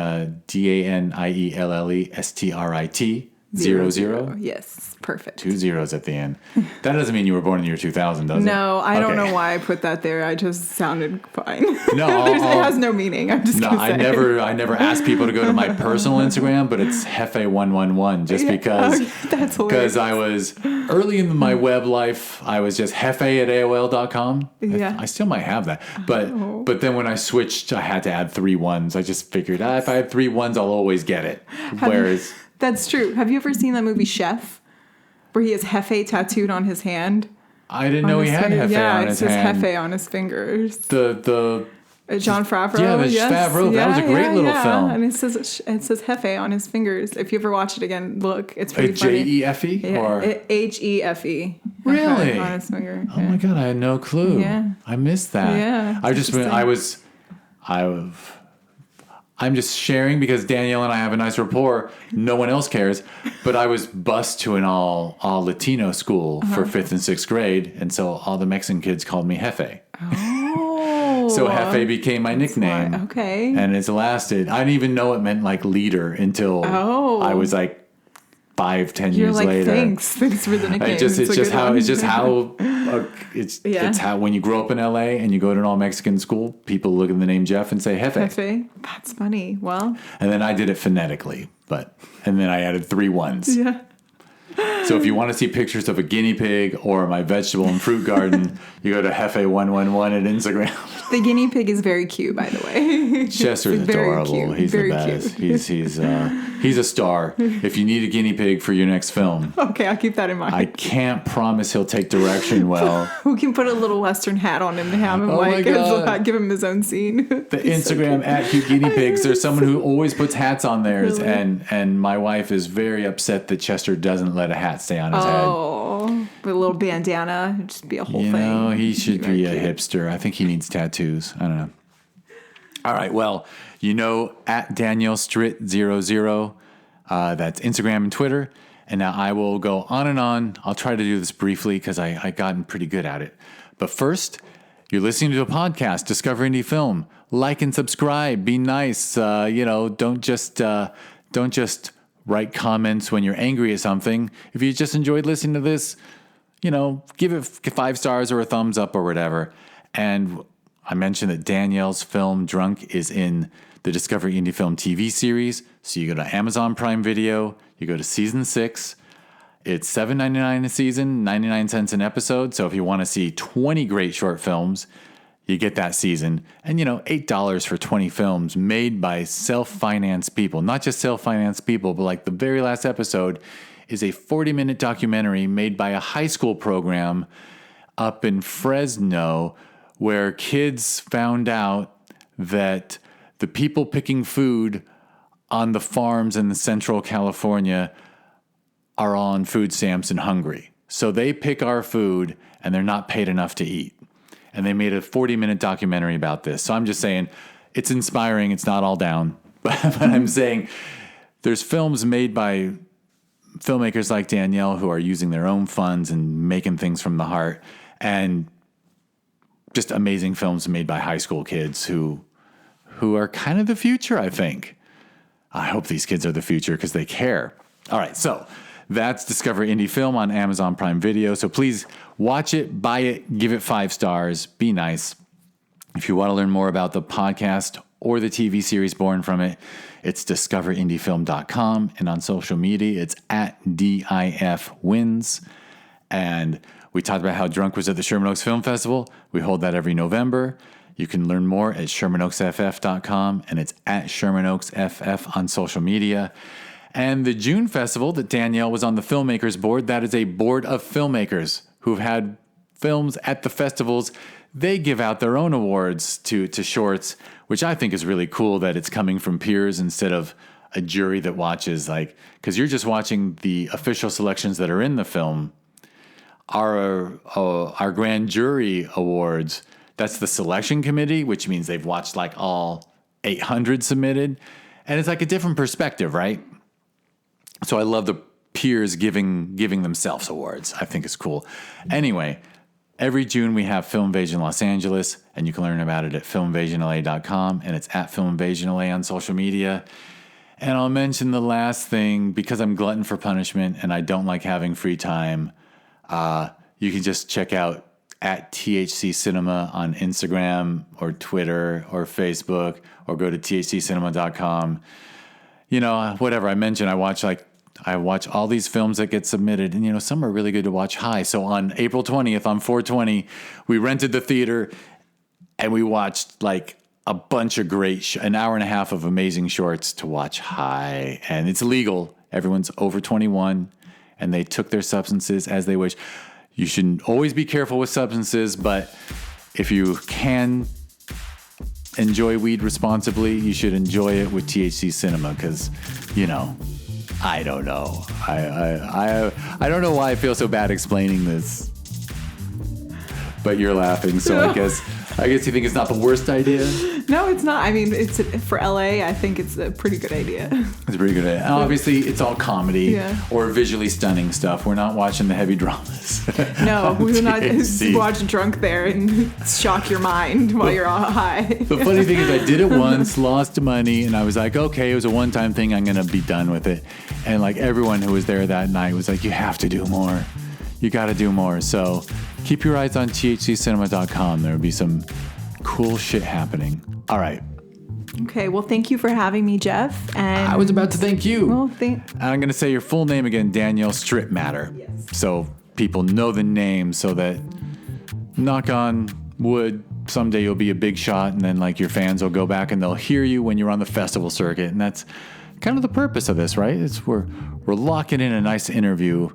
DanielleStrit 00. Yes, perfect. 2 zeros at the end. That doesn't mean you were born in the year 2000, does it? No, I don't know why I put that there. I just sounded fine. No, it has no meaning. I'm just gonna say. I never ask people to go to my personal Instagram, but it's Hefe111 just because. That's hilarious. Because I was early in my web life, I was just Hefe at AOL.com. Yeah, I still might have that, but then when I switched, I had to add 3 ones. I just figured if I have 3 ones, I'll always get it. Whereas. That's true. Have you ever seen that movie Chef, where he has Hefe tattooed on his hand? I didn't know he had Hefe on his hand. Yeah, it says Hefe on his fingers. The John Favreau. Yeah, Favreau. That was a great little film. And it says Hefe on his fingers. If you ever watch it again, look, it's pretty funny. Jefe or Hefe. Really? On his finger. Oh my God, I had no clue. Yeah, I missed that. Yeah, I'm just sharing because Danielle and I have a nice rapport. No one else cares. But I was bused to an all Latino school for 5th and 6th grade. And so all the Mexican kids called me Jefe. Oh. So Jefe became my nickname. Smart. Okay. And it's lasted. I didn't even know it meant like leader until I was like 5-10 years later. Thanks for the nickname. It's how when you grow up in LA and you go to an all Mexican school, people look at the name Jeff and say Jefe. Jefe. That's funny. Well, and then I did it phonetically, and then I added 3 ones. Yeah. So if you want to see pictures of a guinea pig or my vegetable and fruit garden, you go to Hefe111 at Instagram. The guinea pig is very cute, by the way. Chester's adorable. He's very the best. Cute. He's a star. If you need a guinea pig for your next film, Okay, I'll keep that in mind. I can't promise he'll take direction well. We can put a little Western hat on him to have him my God. give him his own scene. The Instagram at Cute Guinea Pigs. There's someone who always puts hats on theirs, Really? and my wife is very upset that Chester doesn't let a hat stay on his head. Oh, with a little bandana, it'd just be a whole You thing. know, he should Very be a cute. hipster. I think he needs tattoos. I don't know. All right. Well, at Danielle Strit00. That's Instagram and Twitter. And now I will go on and on. I'll try to do this briefly because I gotten pretty good at it. But first, you're listening to a podcast, Discover Indie Film. Like and subscribe. Be nice. Don't just write comments when you're angry at something. If you just enjoyed listening to this, give it 5 stars or a thumbs up or whatever. And I mentioned that Danielle's film Drunk is in the Discover Indie Film TV series. So you go to Amazon Prime Video, you go to season 6. It's $7.99 a season, 99 cents an episode. So if you want to see 20 great short films, you get that season. And, $8 for 20 films made by self-financed people. Not just self-financed people, but like the very last episode is a 40-minute documentary made by a high school program up in Fresno where kids found out that the people picking food on the farms in the Central California are on food stamps and hungry. So they pick our food and they're not paid enough to eat. And they made a 40-minute documentary about this. So I'm just saying it's inspiring. It's not all down. But I'm saying there's films made by filmmakers like Danielle who are using their own funds and making things from the heart. And just amazing films made by high school kids who are kind of the future, I think. I hope these kids are the future because they care. All right, so that's Discover Indie Film on Amazon Prime Video. So please watch it, buy it, give it 5 stars, be nice. If you want to learn more about the podcast or the TV series born from it, it's discoverindiefilm.com. And on social media, it's at DIFwins. And we talked about how Drunk was at the Sherman Oaks Film Festival. We hold that every November. You can learn more at ShermanOaksFF.com, and it's at ShermanOaksFF on social media. And the June Festival that Danielle was on the filmmakers board, that is a board of filmmakers who've had films at the festivals. They give out their own awards to shorts, which I think is really cool that it's coming from peers instead of a jury that watches, because you're just watching the official selections that are in the film. Our grand jury awards, that's the selection committee, which means they've watched all 800 submitted. And it's a different perspective, right? So I love the peers giving themselves awards. I think it's cool. Anyway, every June we have Filmvasion Los Angeles, and you can learn about it at filmvasionla.com, and it's at filmvasionla on social media. And I'll mention the last thing, because I'm glutton for punishment and I don't like having free time. You can just check out at THC Cinema on Instagram or Twitter or Facebook, or go to thccinema.com. Whatever I mentioned, I watch all these films that get submitted, and some are really good to watch high. So on April 20th, on 4/20, we rented the theater and we watched a bunch of great, an hour and a half of amazing shorts to watch high. And it's legal. Everyone's over 21 and they took their substances as they wish. You should always be careful with substances, but if you can enjoy weed responsibly, you should enjoy it with THC Cinema because, I don't know. I don't know why I feel so bad explaining this, but you're laughing, so I guess you think it's not the worst idea. No, it's not. I mean, it's for LA. I think it's a pretty good idea. It's a pretty good idea. Obviously, it's all comedy or visually stunning stuff. We're not watching the heavy dramas. No, we're not watch Drunk there and shock your mind while you're all high. The funny thing is I did it once, lost money, and I was like, okay, it was a one-time thing. I'm going to be done with it. And everyone who was there that night was like, you have to do more. You got to do more. So keep your eyes on thccinema.com. There will be some cool shit happening. All right. Okay, well, thank you for having me, Jeff. And I was about to thank you. Well, I'm going to say your full name again, Danielle Stritmatter. Yes. So people know the name so that, knock on wood, someday you'll be a big shot and then like your fans will go back and they'll hear you when you're on the festival circuit. And that's kind of the purpose of this, right? It's we're locking in a nice interview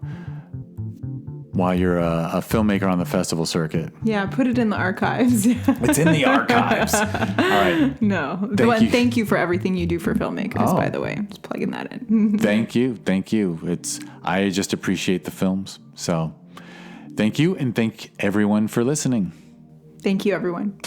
while you're a filmmaker on the festival circuit. Yeah, put it in the archives. It's in the archives. All right. No. Thank you for everything you do for filmmakers, by the way. Just plugging that in. Thank you. I just appreciate the films. So thank you, and thank everyone for listening. Thank you, everyone.